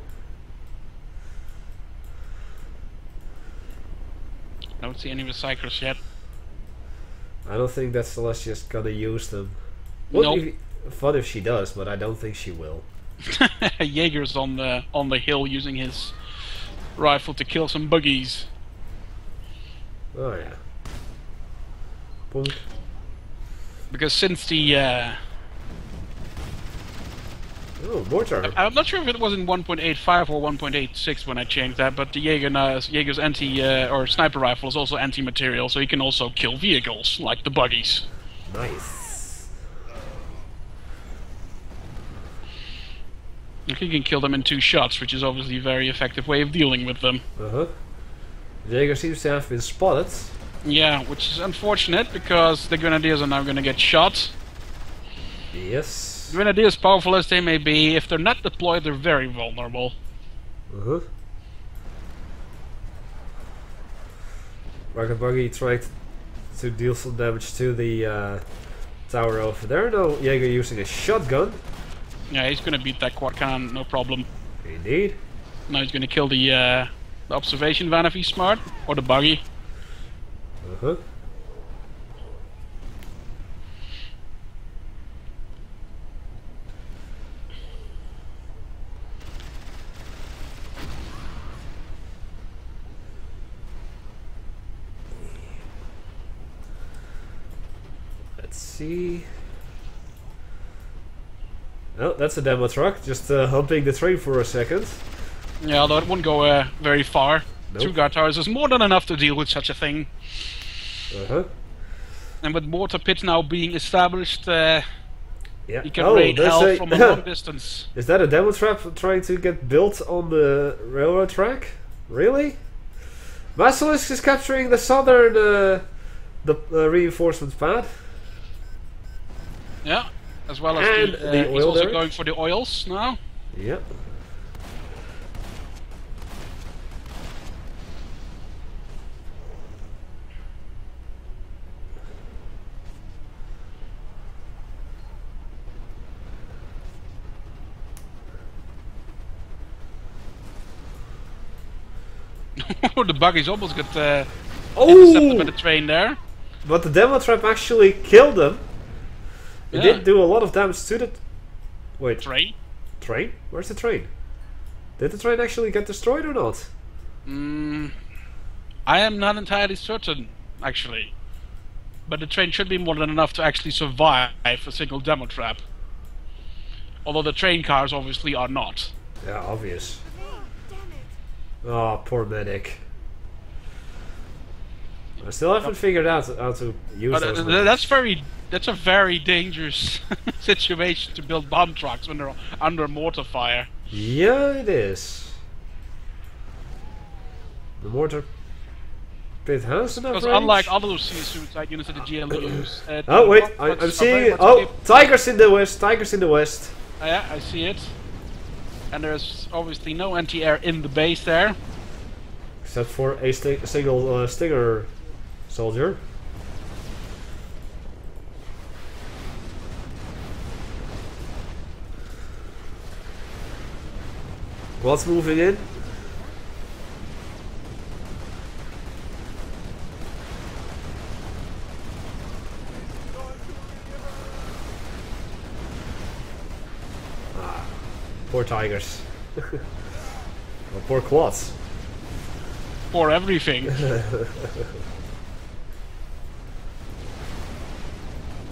I don't see any recyclers yet. I don't think that Celestia's gonna use them. Nope. Would be fun if she does, but I don't think she will. Jaeger's on the hill using his rifle to kill some buggies. Oh yeah. Boom. Because since the oh, mortar. I'm not sure if it was in 1.85 or 1.86 when I changed that, but the Jaeger's anti or sniper rifle is also anti-material, so he can also kill vehicles like the buggies. Nice. He can kill them in 2 shots, which is obviously a very effective way of dealing with them. Uh-huh. Jaeger seems to have been spotted. Yeah, which is unfortunate because the Grenadiers are now going to get shot. Yes. Grenadiers, powerful as they may be, if they're not deployed, they're very vulnerable. Uh-huh. Rocket Buggy tried to deal some damage to the tower over there. No, Jaeger using a shotgun. Yeah, he's going to beat that quad cannon, no problem. Indeed. Now he's going to kill the observation van if he's smart, or the buggy. Uh-huh. Let's see. Oh, that's a demo truck, just humping the train for a second. Yeah, although it won't go very far. Nope. 2 guard towers is more than enough to deal with such a thing. Uh-huh. And with mortar pits now being established, Yeah. he can raid hell from a long distance. Is that a demo trap trying to get built on the railroad track? Really? Basilisk is capturing the southern reinforcement pad. Yeah, as well as And the the he's oil also derrick. going for the oils now. Yep. The buggies almost got intercepted Oh! by the train there. But the demo trap actually killed them. It Yeah. did do a lot of damage to the... Wait, Train? train? Where's the train? Did the train actually get destroyed or not? I am not entirely certain, actually. But the train should be more than enough to actually survive a single demo trap. Although the train cars obviously are not. Yeah, obvious. Oh, poor medic. I still haven't figured out how to use But those medics. that's a very dangerous situation to build bomb trucks when they're under mortar fire. Yeah, it is. The mortar pit has enough Because range. unlike other suicide units that the GLE use... Oh wait, the I'm are seeing very it. much Oh, able- tigers in the west, tigers in the west. Yeah, I see it. And there's obviously no anti-air in the base there. Except for a single Stinger soldier. What's moving in? Ah, poor tigers. Well, poor quads. For everything.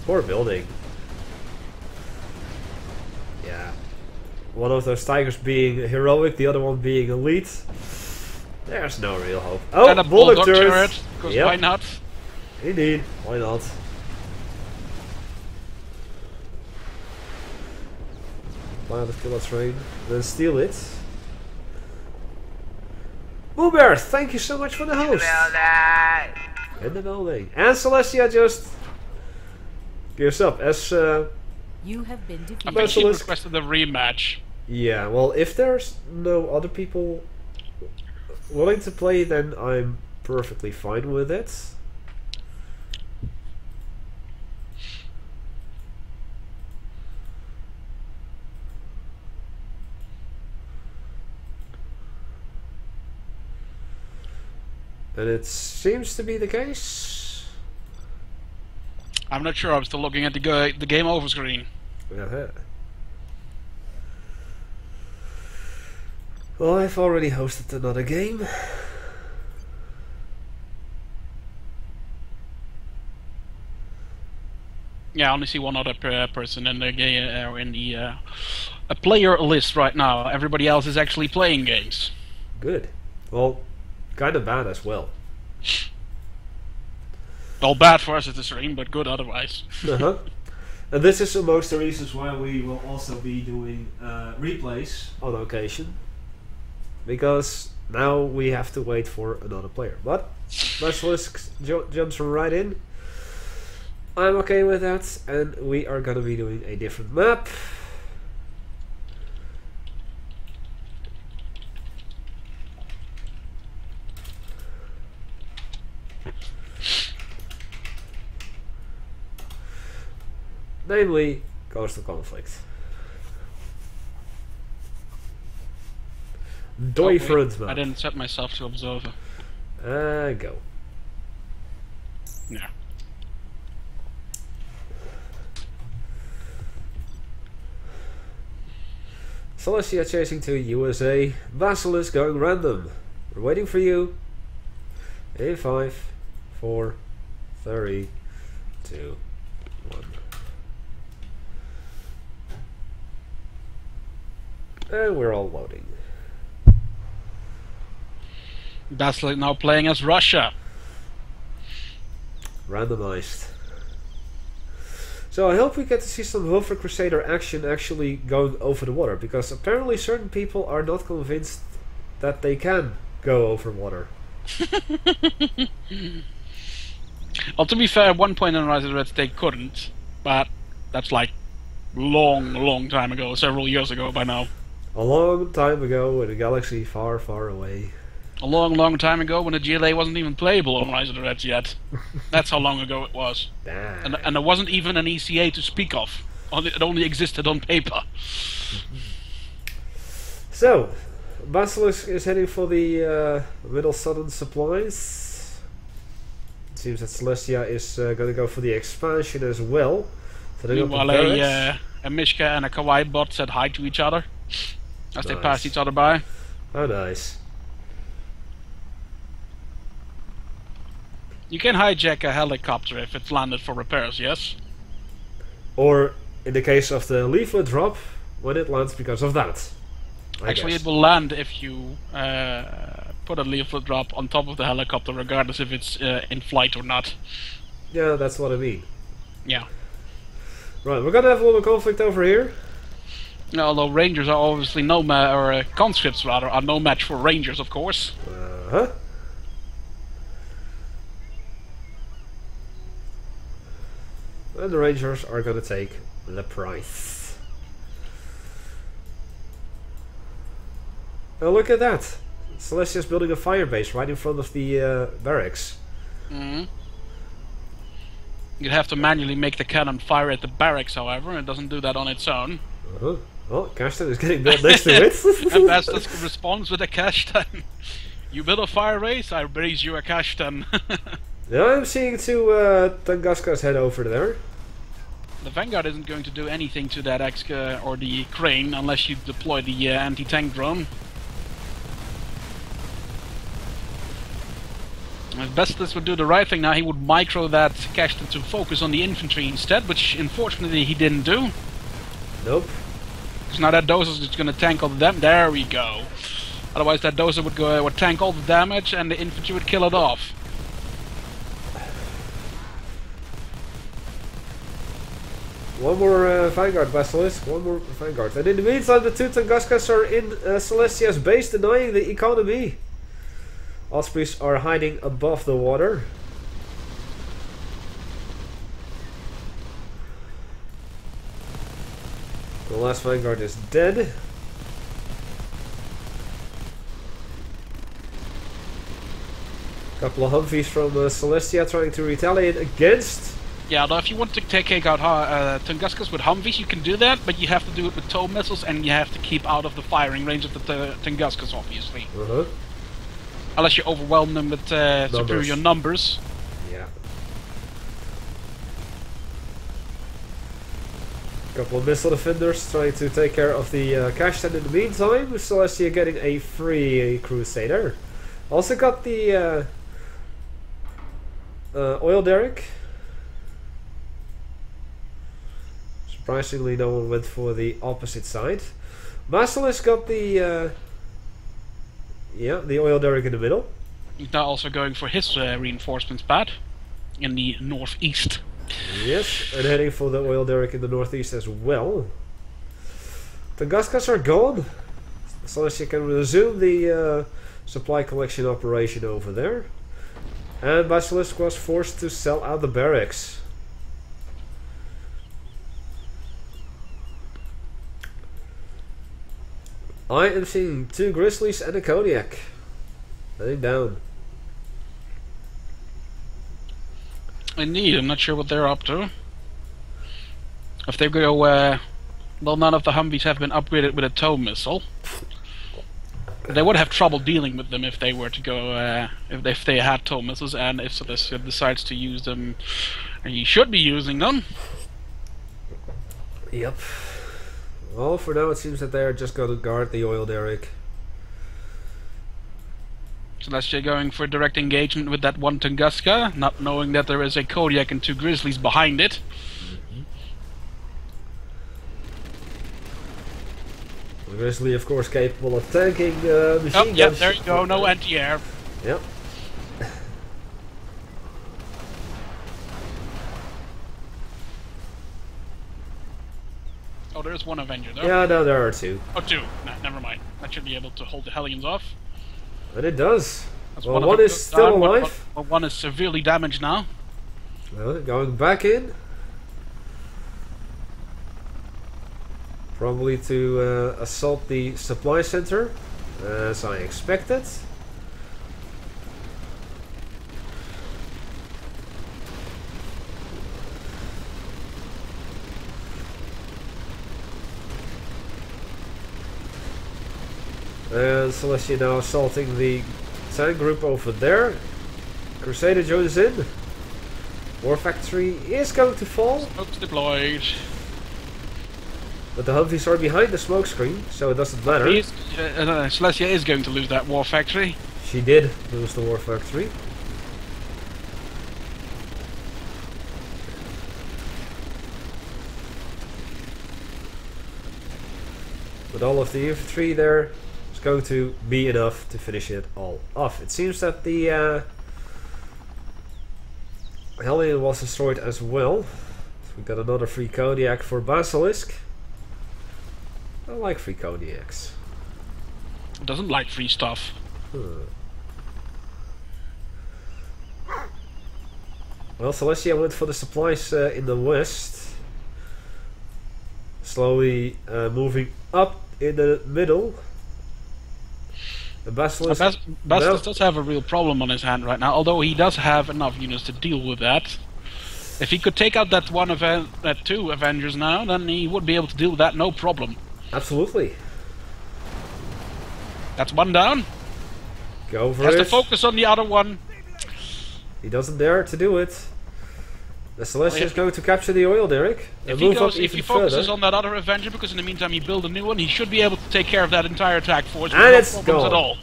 Poor building. Yeah. One of those tigers being heroic, the other one being elite. There's no real hope. Oh, And a bulldog bulldog turret. turret, because Yep. why not? Indeed, why not? Plant the killer train, then steal it. Boober, thank you so much for the host. In the building. And Celestia just gives up as You have been I defeated. think she Basilisk. requested a rematch. yeah, well, if there's no other people willing to play, then I'm perfectly fine with it. And it seems to be the case. I'm not sure, I'm still looking at the game over screen. Uh-huh. Well, I've already hosted another game. Yeah, I only see one other person in the a player list right now. Everybody else is actually playing games. Good. Well, kind of bad as well. Well, bad for us at the stream, but good otherwise. Uh-huh. And this is amongst the reasons why we will also be doing replays on occasion. Because now we have to wait for another player. But Basilisk jumps right in. I'm okay with that, and we are gonna be doing a different map. Namely, Coastal Conflict. Different I map. didn't set myself to observer. Go. Yeah. Celestia chasing to USA. Basilisk going random. We're waiting for you. In 5, 4, 3, 2, 1. And we're all loading. Basilisk now playing as Russia. Randomized. So I hope we get to see some Wilfred Crusader action actually going over the water, because apparently certain people are not convinced that they can go over water. Well, to be fair, at one point in Rise of the Reds they couldn't, but that's like long time ago, several years ago by now. A long time ago in a galaxy far, far away. A long time ago when the GLA wasn't even playable on Rise of the Reds yet. That's how long ago it was. Damn. And there wasn't even an ECA to speak of. It only existed on paper. So, Basilisk is heading for the middle southern supplies. It seems that Celestia is going to go for the expansion as well. Setting up Meanwhile, the barracks. a Mishka and a Kawaii bot said hi to each other as they Nice. passed each other by. Oh, nice. You can hijack a helicopter if it's landed for repairs, yes? Or, in the case of the leaflet drop, when it lands because of that. I Actually, guess. it will land if you put a leaflet drop on top of the helicopter, regardless if it's in flight or not. Yeah, that's what I mean. Yeah. Right, we're gonna have a little conflict over here. Now, although Rangers are obviously conscripts rather, are no match for Rangers, of course. Uh-huh. And the Rangers are gonna take the prize. Oh, look at that! Celestia's building a fire base right in front of the barracks. Mm-hmm. You'd have to manually make the cannon fire at the barracks, however, and it doesn't do that on its own. Uh-huh. Oh, Karsten is getting built next to it. And Basilisk responds with a Kashtan. You build a fire race, I raise you a Kashtan. Yeah, I'm seeing two Tunguskas head over there. The Vanguard isn't going to do anything to that or the crane unless you deploy the anti-tank drone. If Basilisk would do the right thing now, he would micro that Kashtan to focus on the infantry instead, which unfortunately he didn't do. Nope. Because now that dozer is just going to tank all the damage. There we go. Otherwise that dozer would tank all the damage and the infantry would kill it off. One more Vanguard Basilisk, one more Vanguard. And in the meantime, the two Tunguskas are in Celestia's base, denying the economy. Ospreys are hiding above the water. The last Vanguard is dead. Couple of Humvees from Celestia trying to retaliate against. Yeah, although if you want to take out Tunguskas with Humvees, you can do that, but you have to do it with tow missiles, and you have to keep out of the firing range of the Tunguskas, obviously. Unless you overwhelm them with superior numbers. Yeah. Couple of missile defenders trying to take care of the Kashtan in the meantime, with Celestia getting a free Crusader. Also got the oil derrick. Surprisingly, no one went for the opposite side. Basilisk got the the oil derrick in the middle. He's now also going for his reinforcements pad in the northeast. Yes, and heading for the oil derrick in the northeast as well. The Tunguskas are gone, so as you can resume the supply collection operation over there. And Basilisk was forced to sell out the barracks. I am seeing two Grizzlies and a Kodiak. Heading down. Indeed, I'm not sure what they're up to. If they go, well, none of the Humvees have been upgraded with a tow missile. They would have trouble dealing with them if they were to go, if they had tow missiles, and if Celestia decides to use them, and he should be using them. Yep. Well, for now it seems that they are just going to guard the oil derrick. Celestia going for direct engagement with that one Tunguska, not knowing that there is a Kodiak and two Grizzlies behind it. The Grizzly, of course, capable of tanking machine guns. Oh, yeah, there you go, no anti-air. Yep. Oh, there's one Avenger though. Yeah, no, there are two. Oh, two. Nah, never mind. That should be able to hold the Hellions off. And it does. That's well, one is still alive. One is severely damaged now. Well, going back in. Probably to assault the supply center, as I expected. And Celestia now assaulting the tank group over there. Crusader joins in. War Factory is going to fall. Smokes deployed. But the Humvees are behind the smoke screen, so it doesn't matter. Celestia is going to lose that War Factory. She did lose the War Factory. With all of the infantry there, it's going to be enough to finish it all off. It seems that the Hellion was destroyed as well. So we got another free Kodiak for Basilisk. I like free Kodiaks. It doesn't like free stuff. Well, Celestia went for the supplies in the west. Slowly moving up in the middle. The Basilisk does have a real problem on his hand right now, although he does have enough units to deal with that. If he could take out that two Avengers now, then he would be able to deal with that, no problem. Absolutely. That's one down. Go for Has it. to focus on the other one. He doesn't dare to do it. The Celestia is going to capture the oil derrick and move up If he even focuses further. on that other Avenger, because in the meantime he built a new one, he should be able to take care of that entire attack force with And no it's problems at gone. all.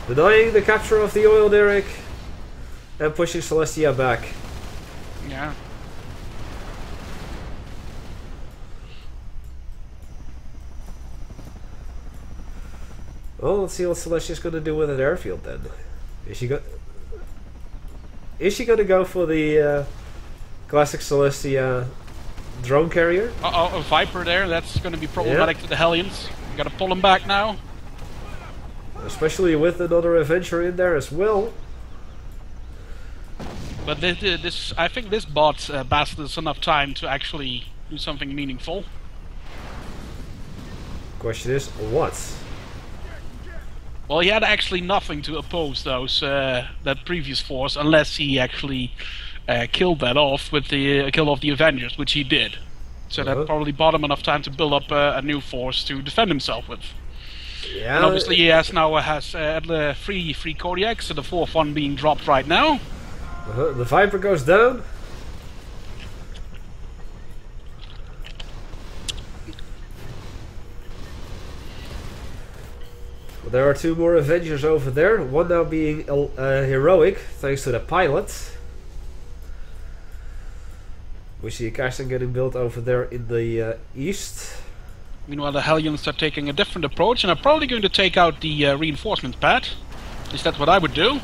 Denying the capture of the oil derrick and pushing Celestia back. Yeah. Well, let's see what Celestia's going to do with an airfield then. Is she going to go for the classic Celestia drone carrier? Uh-oh, a Viper there. That's going to be problematic to the Hellions. You gotta pull him back now. Especially with another Avenger in there as well. But this I think this bought Basilisk enough time to actually do something meaningful. Question is, what? Well, he had actually nothing to oppose those that previous force, unless he actually killed that off with the kill off the Avengers, which he did. So that probably bought him enough time to build up a new force to defend himself with. Yeah. And obviously he has three Kodiaks, so the fourth one being dropped right now. The Viper goes down. Well, there are two more Avengers over there. One now being heroic, thanks to the pilot. We see a castle getting built over there in the east. Meanwhile, the Hellions are taking a different approach and are probably going to take out the reinforcement pad. At least that's what I would do.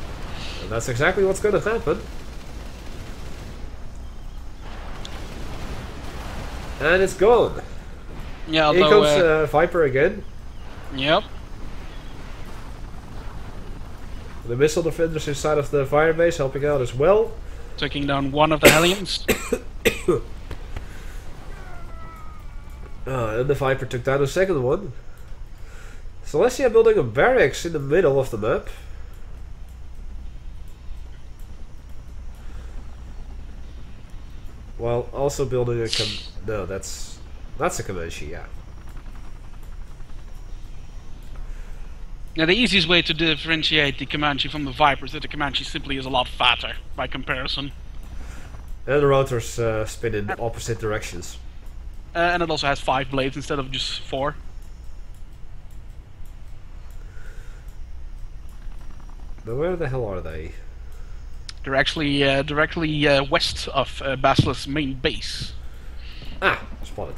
And that's exactly what's going to happen. And it's gone. Yeah, Here although, comes Viper again. Yep. The missile defenders inside of the firebase helping out as well. Taking down one of the Hellions. And the Viper took down the second one. Celestia building a barracks in the middle of the map. While also building a no, that's a Comanche, yeah. Now, the easiest way to differentiate the Comanche from the Viper is that the Comanche simply is a lot fatter by comparison. And the rotors spin in opposite directions. And it also has 5 blades instead of just 4. Now where the hell are they? They're actually directly west of Basilisk's main base. Ah, spotted.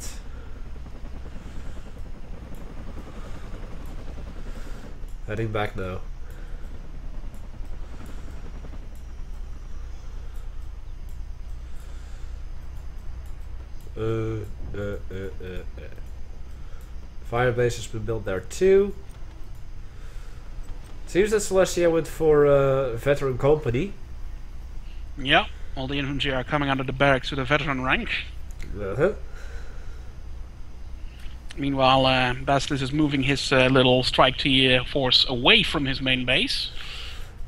Heading back now. Firebase has been built there too. Seems that Celestia went for veteran company. Yeah, all the infantry are coming out of the barracks with a veteran rank. Meanwhile, Basilisk is moving his little strike tier force away from his main base.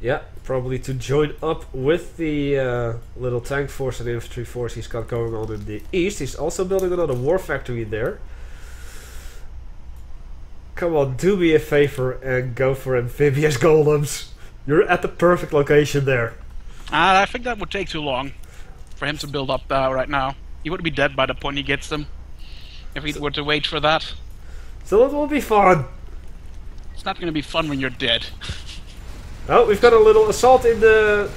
Yeah, probably to join up with the little tank force and infantry force he's got going on in the east. He's also building another war factory there. Come on, do me a favor and go for amphibious golems. You're at the perfect location there. I think that would take too long for him to build up right now. He would be dead by the point he gets them. If he were to wait for that. So it will be fun. It's not going to be fun when you're dead. Oh, we've got a little assault in the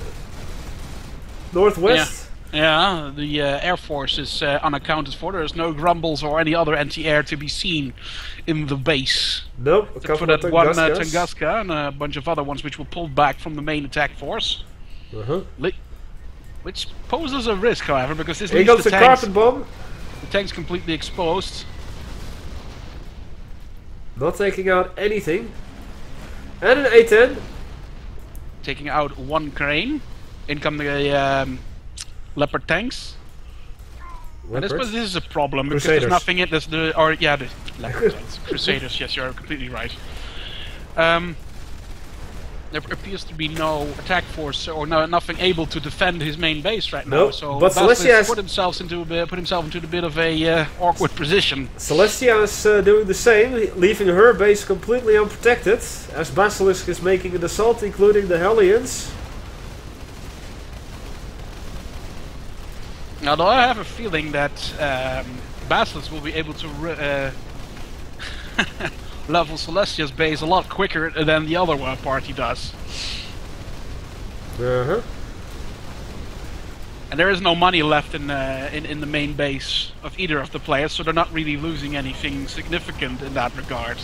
northwest. Yeah, the Air Force is unaccounted for. There's no grumbles or any other anti-air to be seen in the base. Nope, a Except couple for of that one Tunguskas. Tunguska and a bunch of other ones which were pulled back from the main attack force. Which poses a risk, however, because this Here leaves comes the the tanks, carpet bomb. the tanks completely exposed. Not taking out anything. And an A-10. Taking out one crane. In come the Leopard tanks. And this is a problem because Crusaders. there's nothing in this. The Leopard tanks. Crusaders, yes, you're completely right. there appears to be no attack force or nothing able to defend his main base right now. Nope, So but Celestia has put himself into a bit of a awkward position. Celestia is doing the same, leaving her base completely unprotected, as Basilisk is making an assault, including the Hellions. Now, though I have a feeling that Basilisk will be able to level Celestia's base a lot quicker than the other party does. Uh-huh. And there is no money left in the main base of either of the players, so they're not really losing anything significant in that regard.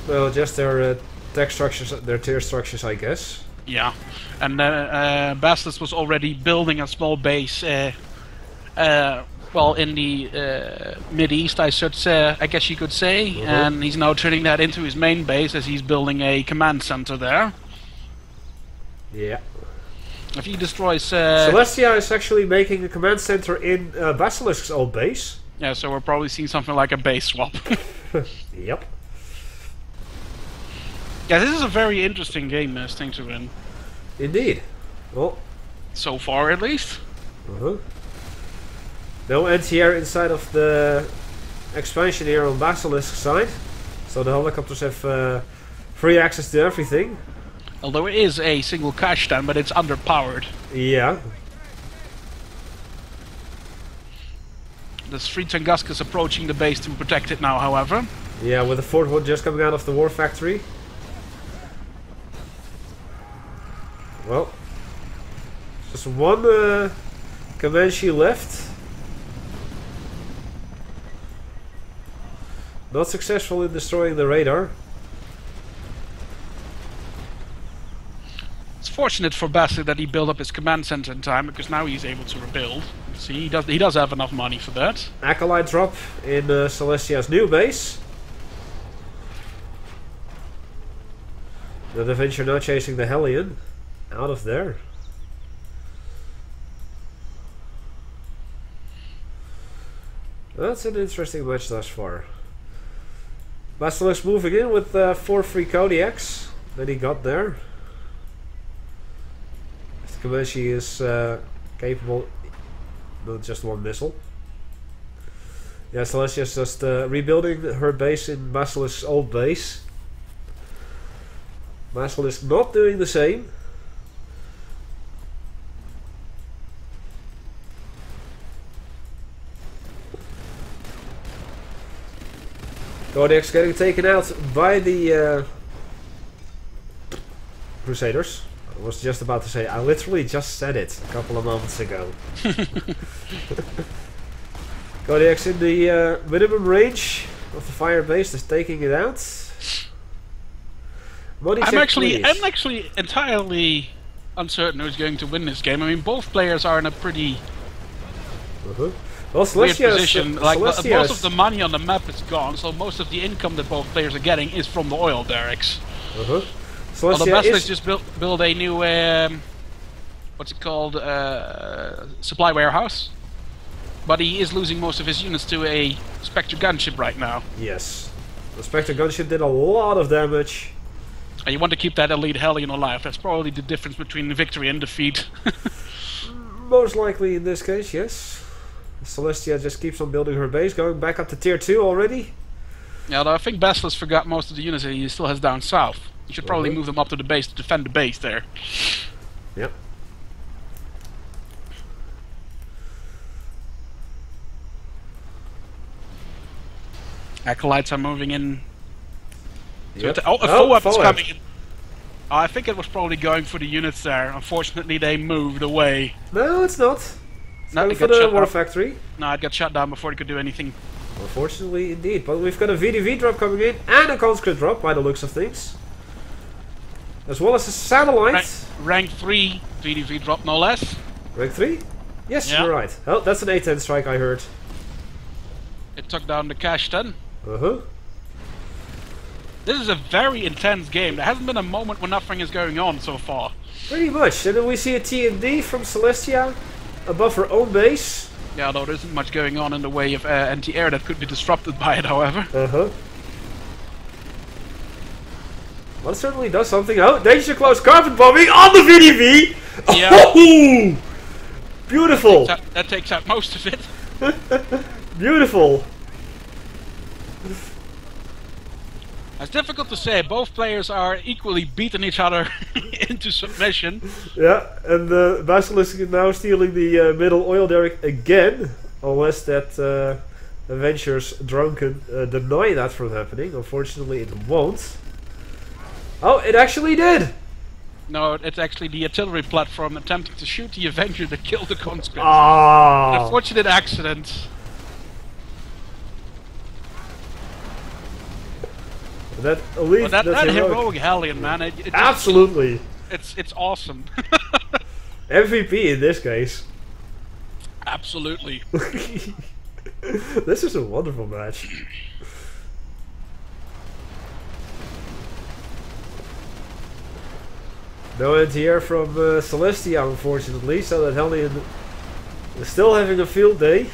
Well, just their tech structures, their tier structures, I guess. Yeah, and Basilisk was already building a small base, well, in the Mid-East, I guess you could say, and he's now turning that into his main base as he's building a command center there. Yeah. If he destroys... Celestia is actually making a command center in Basilisk's old base. Yeah, so we're probably seeing something like a base swap. Yep. Yeah, this is a very interesting game, thing to win. Indeed. Well. So far, at least. No anti-air inside of the expansion here on Basilisk's side. So the helicopters have free access to everything. Although it is a single cash stand, but it's underpowered. Yeah. There's 3 Tunguskas approaching the base to protect it now, however. Yeah, with the 4th one just coming out of the war factory. Well, just one Comanche left. Not successful in destroying the radar. It's fortunate for Basilisk that he built up his command center in time, because now he's able to rebuild. See, he does have enough money for that. Acolyte drop in Celestia's new base. The Avenger now chasing the Hellion out of there. That's an interesting match thus far. Basilisk moving in with 4 free Kodiaks that he got there. The Comanche is capable, not just one missile. Yeah, Celestia is just rebuilding her base in Basilisk's old base. Basilisk not doing the same. Kodiak's getting taken out by the Crusaders. I was just about to say, I literally just said it a couple of moments ago. Kodiak's in the minimum range of the fire base, is taking it out. I'm actually entirely uncertain who's going to win this game. I mean, both players are in a pretty well, weird position. Like, most Celestia's of the money on the map is gone, so most of the income that both players are getting is from the oil derricks. Although Basilisk just built a new, what's it called, supply warehouse. But he is losing most of his units to a Spectre gunship right now. Yes. The Spectre gunship did a lot of damage. And you want to keep that elite Hellion alive. That's probably the difference between victory and defeat. Most likely in this case, yes. Celestia just keeps on building her base, going back up to tier 2 already. Yeah, although I think Basilisk forgot most of the units that he still has down south. You should probably move them up to the base to defend the base there. Yep. Acolytes are moving in. Yep. Oh, a FOAP is coming in. Oh, I think it was probably going for the units there. Unfortunately, they moved away. No, it's not. It's going for the war factory. No, it got shut down before it could do anything. Unfortunately, indeed. But we've got a VDV drop coming in and a conscript drop, by the looks of things. As well as a satellite. Rank 3 VDV drop, no less. Rank 3? Yes, you're right. Oh, that's an A10 strike, I heard. It took down the cash then. This is a very intense game. There hasn't been a moment when nothing is going on so far. Pretty much. And then we see a TND from Celestia above her own base. Yeah, although there isn't much going on in the way of anti-air that could be disrupted by it, however. Well, it certainly does something. Oh, danger close carpet bombing on the VDV! Yeah. Oh! Beautiful! That takes out most of it. Beautiful! It's difficult to say. Both players are equally beating each other into submission. Yeah, and Basilisk is now stealing the middle oil derrick again. Unless that Avengers Drunken deny that from happening. Unfortunately, it won't. Oh, it actually did! No, it's actually the artillery platform attempting to shoot the Avenger that killed the conscript. Ah! An unfortunate accident. That elite, Well, that heroic. heroic Hellion, man, it just, Absolutely. it's awesome. MVP in this case. Absolutely. This is a wonderful match. No anti-air from Celestia, unfortunately, so that Hellion is still having a field day.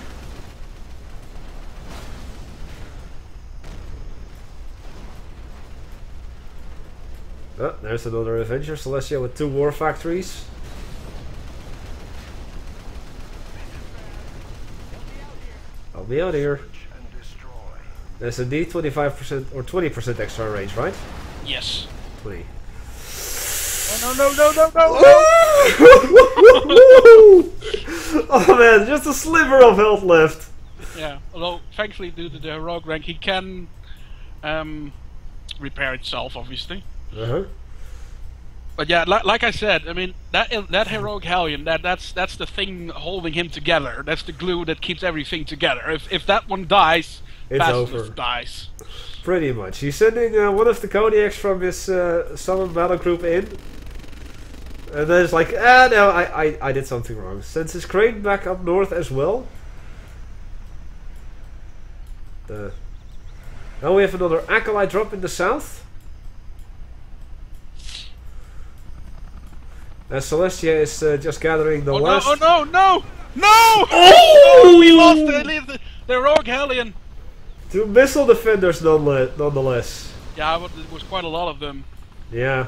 Oh, there's another Avenger, Celestia with 2 war factories. I'll be out here. There's indeed 25% or 20% extra range, right? Yes. 20. Oh, no. Oh man, just a sliver of health left. Yeah, although thankfully due to the heroic rank he can repair itself, obviously. Uh-huh. But yeah, like I said, I mean that heroic Hellion, that's the thing holding him together. That's the glue that keeps everything together. If that one dies, It's Basilisk over. dies. Pretty much. He's sending one of the Kodiaks from his summon battle group in. And then it's like, no, I did something wrong. Sends his crane back up north as well. Now we have another Acolyte drop in the south. Celestia is just gathering the last... No! Oh! We lost the heroic Hellion! 2 missile defenders nonetheless. Yeah, but there was quite a lot of them. Yeah.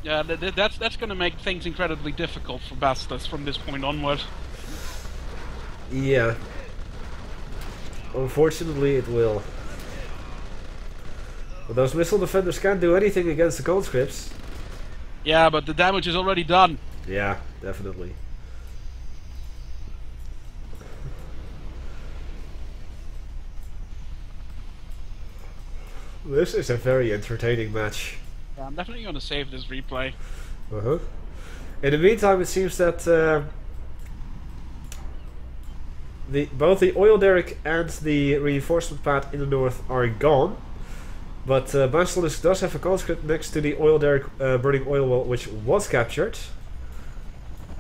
Yeah, that's going to make things incredibly difficult for Basilisk from this point onward. Yeah. Unfortunately, it will. But those missile defenders can't do anything against the conscripts. Yeah, but the damage is already done. Yeah, definitely. This is a very entertaining match. Yeah, I'm definitely going to save this replay. Uh-huh. In the meantime, it seems that both the oil derrick and the reinforcement pad in the north are gone. But Basilisk does have a conscript next to the oil derrick burning oil well, which was captured.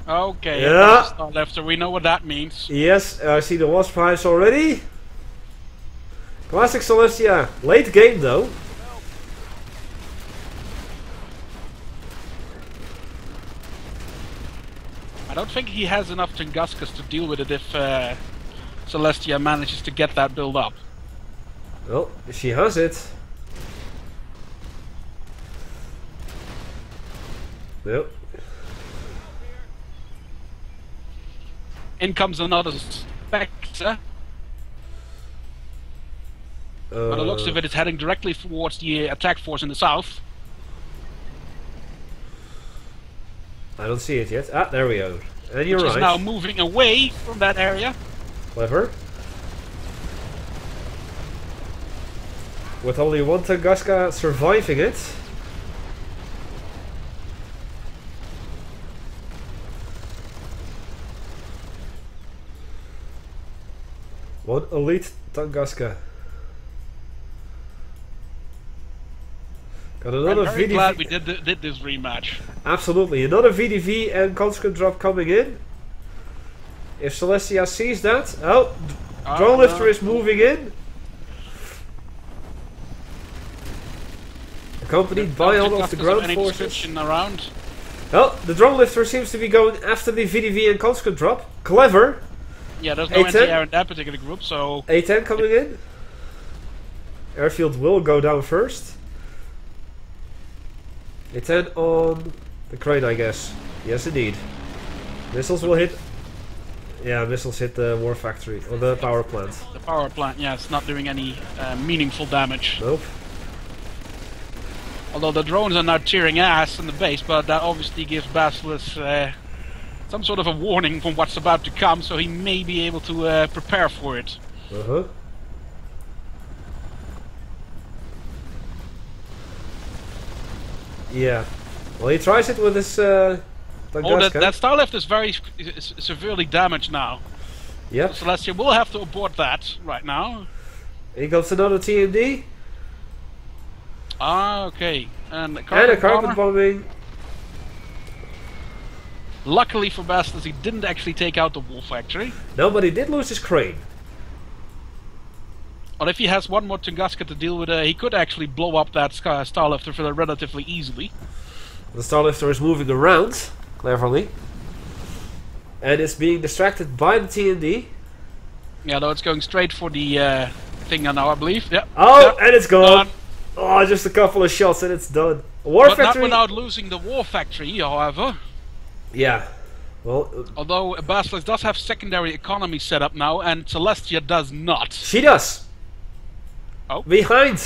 Okay, Yeah. After we know what that means. Yes, I see the wasp hives already. Classic Celestia. Late game though. I don't think he has enough Tunguskas to deal with it if Celestia manages to get that build up. Well, she has it. Yep. In comes another Spectre. By the looks of it, it's heading directly towards the attack force in the south. I don't see it yet. Ah, there we go. And you're Which right. is now moving away from that area. Clever. With only 1 Tunguska surviving it. One elite Tunguska. Got another I'm very VDV. glad we did this rematch. Absolutely, another VDV and conscript drop coming in. If Celestia sees that, drone lifter is moving in. Accompanied by all of the ground forces. Around. Oh, the drone lifter seems to be going after the VDV and conscript drop. Clever. Yeah, there's no A10? anti-air in that particular group, so... A10 coming in. Airfield will go down first. A10 on the crane, I guess. Yes, indeed. Missiles will hit. Yeah, missiles hit the war factory or the power plant. The power plant, yeah, it's not doing any meaningful damage. Nope. Although the drones are now tearing ass in the base, but that obviously gives Basilisk some sort of a warning from what's about to come, so he may be able to prepare for it. Uh-huh. Yeah. Well, he tries it with his Oh, Tunguska. that Starlift is very severely damaged now. Yep. Celestia will have to abort that right now. Here comes another TMD. Ah, okay. And a And a carpet carpet bomber. bombing. Luckily for Basilisk, he didn't actually take out the wall factory. No, but he did lose his crane. But if he has one more Tunguska to deal with, he could actually blow up that Starlifter relatively easily. The Starlifter is moving around, cleverly. And it's being distracted by the TND. Yeah, though it's going straight for the thing now, I believe. Yeah. Oh, Yeah. and it's gone. Done. Oh, just a couple of shots and it's done. War But factory. not without losing the war factory, however. Yeah. Well, Although Basilisk does have secondary economy set up now, and Celestia does not. she does. Oh. Behind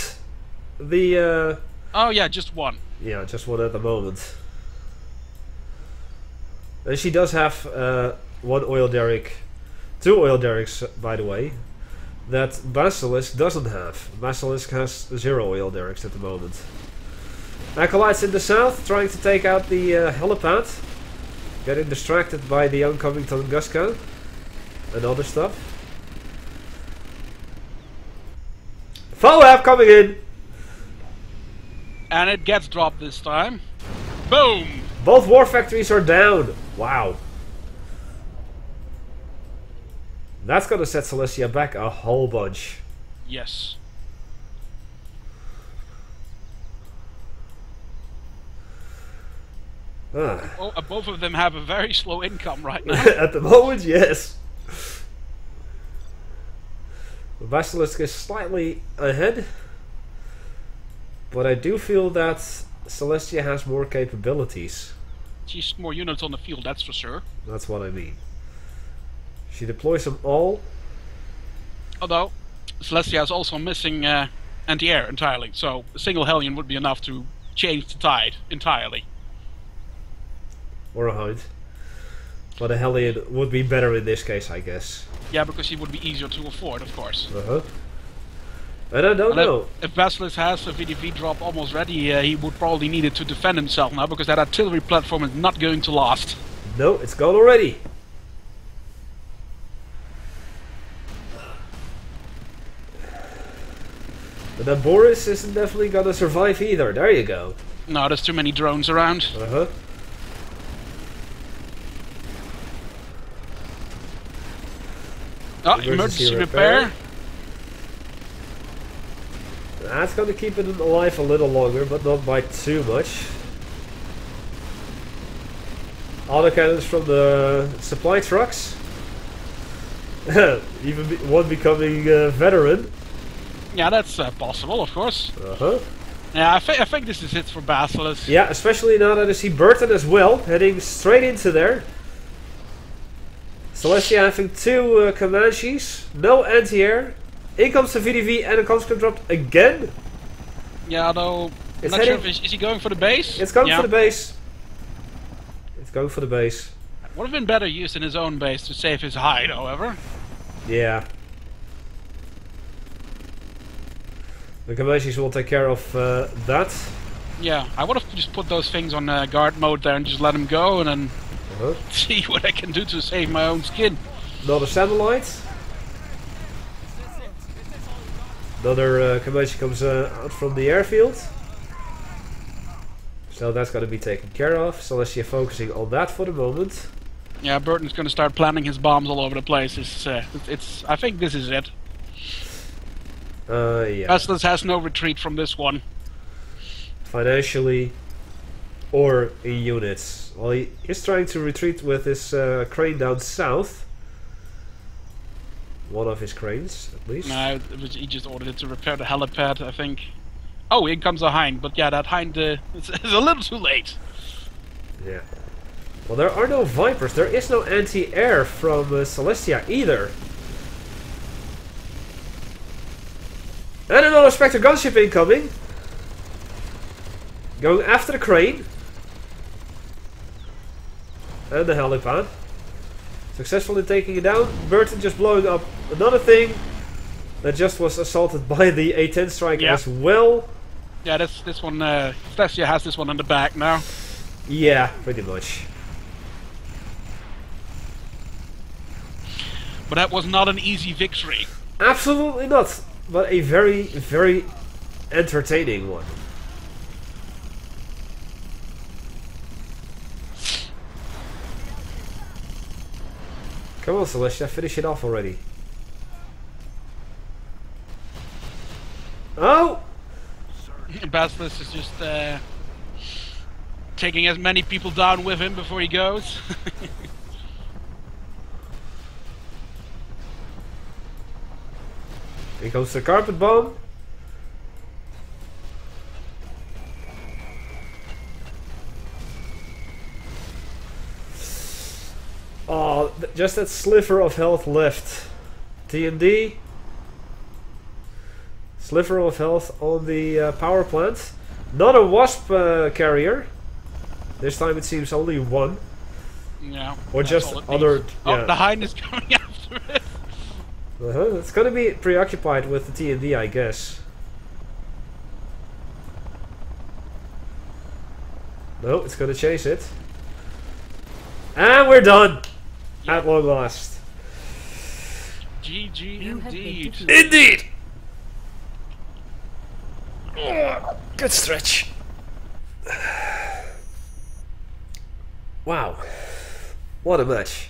the. Oh yeah, just one. Yeah, just one at the moment. And she does have one oil derrick, 2 oil derricks, by the way, that Basilisk doesn't have. Basilisk has 0 oil derricks at the moment. Acolytes in the south trying to take out the helipad, getting distracted by the oncoming Tunguska and other stuff. FOAB coming in! And it gets dropped this time. Boom! Both war factories are down. Wow. That's gonna set Celestia back a whole bunch. Yes. Ah. Oh, both of them have a very slow income right now. At the moment, yes. The Basilisk is slightly ahead. But I do feel that Celestia has more capabilities. She's more units on the field, that's for sure. That's what I mean. She deploys them all. Although, Celestia is also missing anti-air entirely, so a single Hellion would be enough to change the tide entirely. Or a Hind. But a Hellion would be better in this case, I guess. Yeah, because he would be easier to afford, of course. Uh-huh. And I don't know. If Basilisk has a VDV drop almost ready, he would probably need it to defend himself now, because that artillery platform is not going to last. No, it's gone already. But that Boris isn't definitely gonna survive either. There you go. No, there's too many drones around. Uh-huh. Oh, emergency repair. That's gonna keep it alive a little longer, but not by too much. Autocannons from the supply trucks. Even one becoming a veteran. Yeah, that's possible, of course. Uh-huh. Yeah, I think this is it for Basilisk. Yeah, especially now that I see Burton as well, heading straight into there. Celestia having 2 Comanches, no anti-air. In comes the VDV and a conscript drop again. Yeah, although I'm It's not sure heading- if is he going for the base? It's going Yeah. for the base. It's going for the base. Would have been better used in his own base to save his hide, however. Yeah. The Comanches will take care of that. Yeah, I would have just put those things on guard mode there and just let him go and then Uh-huh. see what I can do to save my own skin. Another satellite. Another Comanche comes out from the airfield. So that's going to be taken care of. Celestia focusing on that for the moment. Yeah, Burton's going to start planting his bombs all over the place. It's I think this is it. Yeah. Basilisk has no retreat from this one. Financially or in units. Well, he's trying to retreat with his crane down south. One of his cranes, at least. No, he just ordered it to repair the helipad, I think. Oh, in comes a hind, but yeah, that hind is a little too late. Yeah. Well, there are no Vipers. There is no anti-air from Celestia either. And another Spectre gunship incoming. Going after the crane. And the helipad. Successfully taking it down. Burton just blowing up another thing that just was assaulted by the A-10 strike as well. Yeah, this one, Celestia has this one in the back now. Yeah, pretty much. But that was not an easy victory. Absolutely not. But a very, very entertaining one. Come on, Celestia, finish it off already. Oh! Basilisk is just taking as many people down with him before he goes. Here comes the carpet bomb. Oh, just that sliver of health left. TND. Sliver of health on the power plant. Not a wasp carrier. This time it seems only one. Yeah. Or just other. Yeah. Oh, the hind is coming after it. It's gonna be preoccupied with the TND, I guess. No, it's gonna chase it. And we're done! At long last. GG indeed. Indeed! Oh, good stretch. Wow. What a match.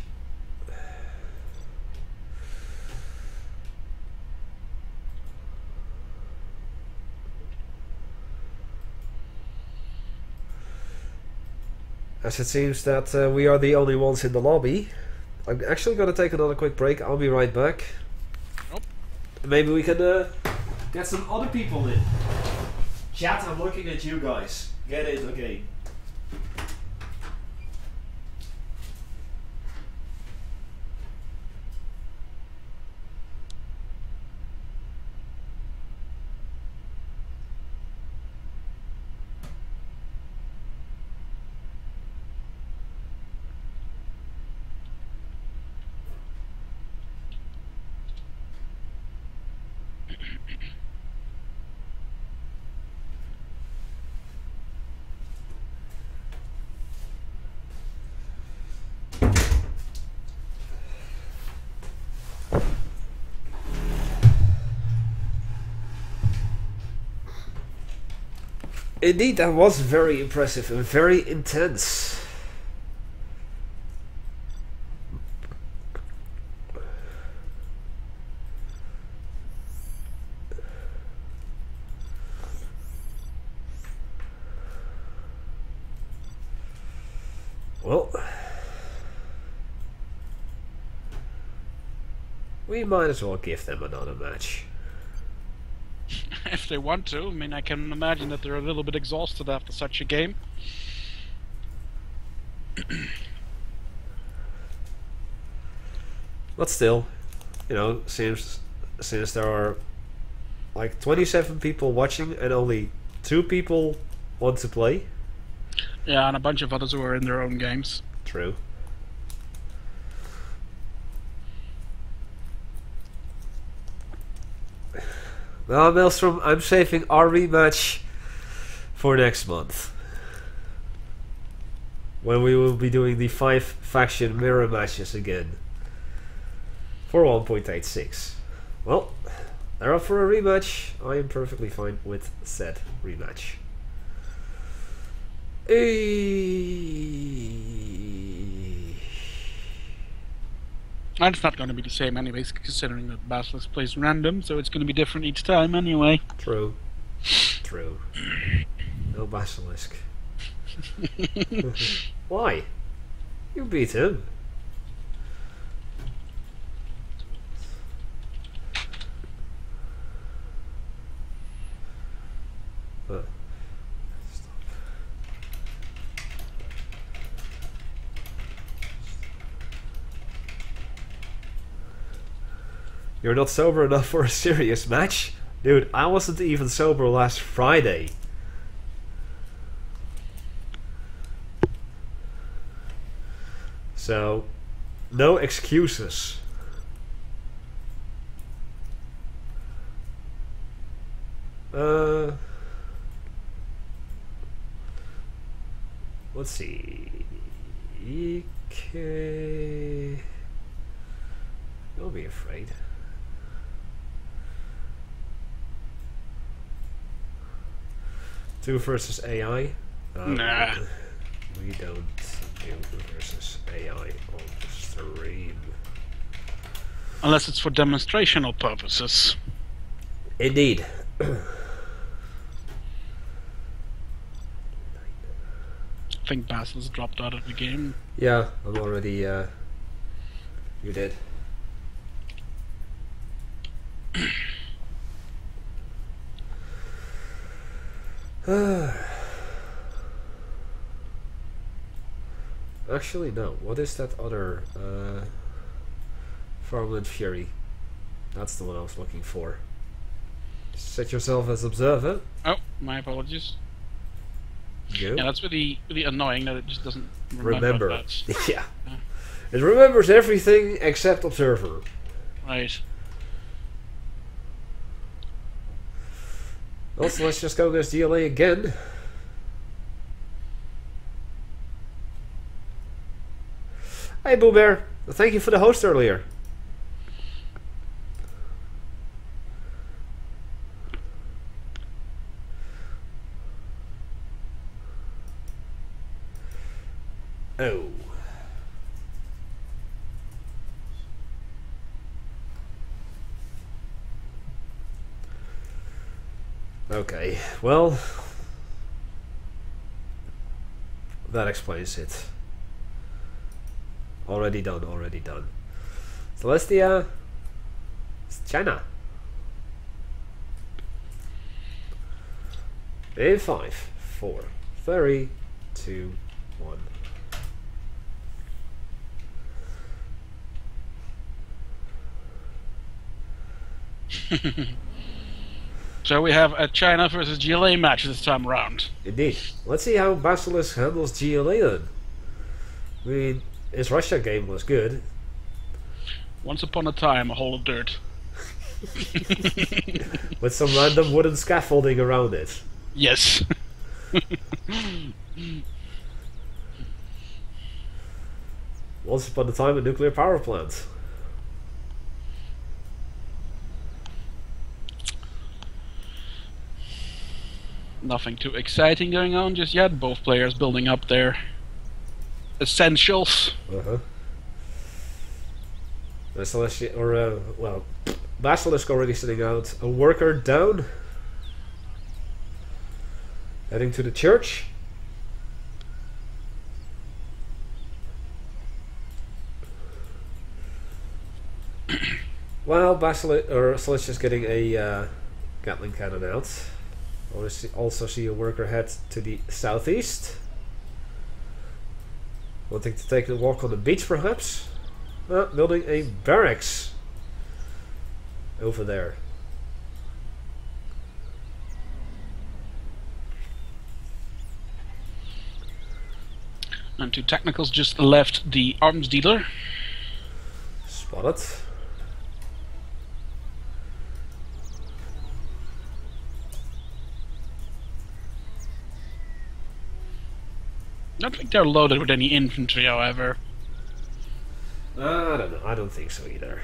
As it seems that we are the only ones in the lobby. I'm actually going to take another quick break. I'll be right back. Nope. Maybe we can get some other people in. Chat, I'm looking at you guys. Get it, okay. Indeed, that was very impressive and very intense. Well, we might as well give them another match. If they want to. I mean, I can imagine that they're a little bit exhausted after such a game. But still, you know, since there are like 27 people watching and only 2 people want to play. Yeah, and a bunch of others who are in their own games. True. Well, Maelstrom, I'm saving our rematch for next month. When we will be doing the 5 faction mirror matches again. For 1.86. Well, they're up for a rematch. I am perfectly fine with said rematch. And it's not going to be the same anyways, considering that Basilisk plays random, so it's going to be different each time anyway. True. True. No Basilisk. Why? You beat him. You're not sober enough for a serious match? Dude, I wasn't even sober last Friday. So, no excuses. Let's see. Okay. Don't be afraid. Two versus AI? Nah. We don't do versus AI on the stream. Unless it's for demonstrational purposes. Indeed. I think Basil's dropped out of the game. Yeah, I'm already, you did. Actually, no. What is that other, Farmland Fury? That's the one I was looking for. Set yourself as observer. Oh, my apologies. Go. Yeah, that's really annoying that it just doesn't remember that. Yeah. It remembers everything except observer. Right. Also, let's just go against GLA again. Hey, Boo Bear. Thank you for the host earlier. Oh. Okay, well, that explains it. Already done, already done. Celestia, it's China. In 5, 4, 3, 2, 1. So we have a China versus GLA match this time around. Indeed. Let's see how Basilisk handles GLA then. I mean, his Russia game was good. Once upon a time, a hole of dirt. With some random wooden scaffolding around it. Yes. Once upon a time, a nuclear power plant. Nothing too exciting going on just yet. Both players building up their essentials. Well, Basilisk already sitting out. A worker down. Heading to the church. Well, Celestia's getting a Gatling cannon out. Also see a worker head to the southeast. Wanting to take a walk on the beach, perhaps? Building a barracks over there. And two technicals just left the arms dealer. Spotted. I don't think they're loaded with any infantry, however. I don't know. I don't think so either.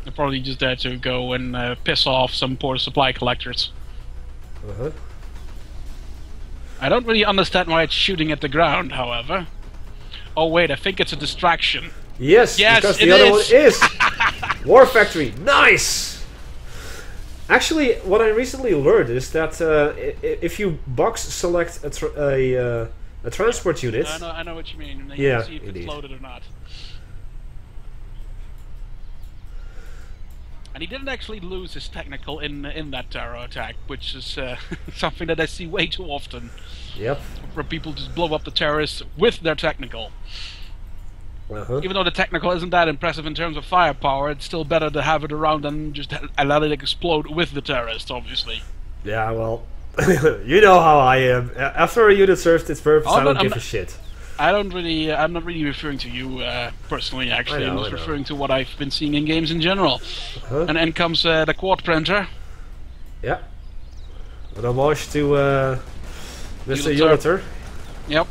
They're probably just there to go and piss off some poor supply collectors. I don't really understand why it's shooting at the ground, however. Oh wait, I think it's a distraction. Yes, because the other one is War Factory. Nice. Actually, what I recently learned is that if you box select a transport unit. I know what you mean. And then yeah, you can see if indeed. it's loaded or not. And he didn't actually lose his technical in that terror attack, which is something that I see way too often. Yep. Where people just blow up the terrorists with their technical. Even though the technical isn't that impressive in terms of firepower, it's still better to have it around than just let it explode with the terrorists, obviously. Yeah, well, you know how I am. After a unit serves its purpose, I don't give a shit. I'm not really referring to you personally, actually. I'm just referring to what I've been seeing in games in general. And then comes the quad printer. Yeah. An homage to Mr. Uliter. Yep.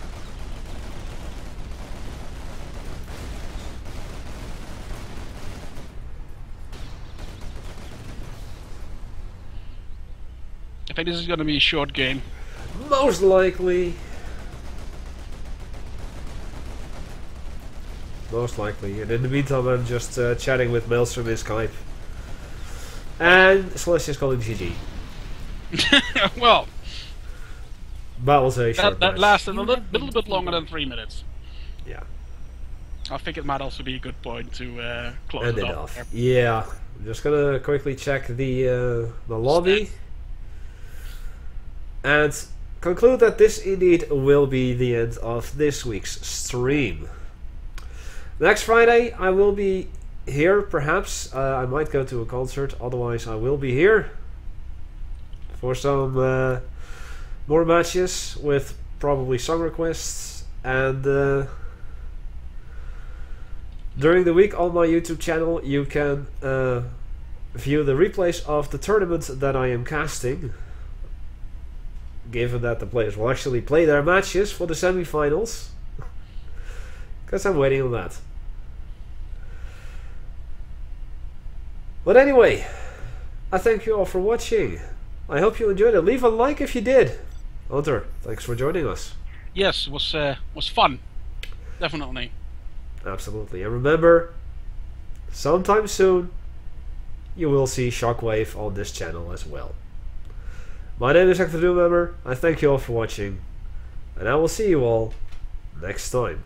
I think this is going to be a short game. Most likely. Most likely. And in the meantime, I'm just chatting with Maelstrom in Skype. And Celestia's calling GG. Well, that was a short that match. lasted a little bit longer than 3 minutes. Yeah. I think it might also be a good point to close And it enough. off. Yeah. I'm just gonna quickly check the lobby. And conclude that this indeed will be the end of this week's stream. Next Friday I will be here, perhaps. I might go to a concert, otherwise I will be here for some more matches with probably song requests. And during the week on my YouTube channel you can view the replays of the tournament that I am casting, given that the players will actually play their matches for the semi-finals. Because I'm waiting on that. But anyway, I thank you all for watching. I hope you enjoyed it. Leave a like if you did. Hunter, thanks for joining us. Yes, it was fun. Definitely. Absolutely. And remember, sometime soon, you will see Shockwave on this channel as well. My name is Hecthor Doomhammer. I thank you all for watching. And I will see you all next time.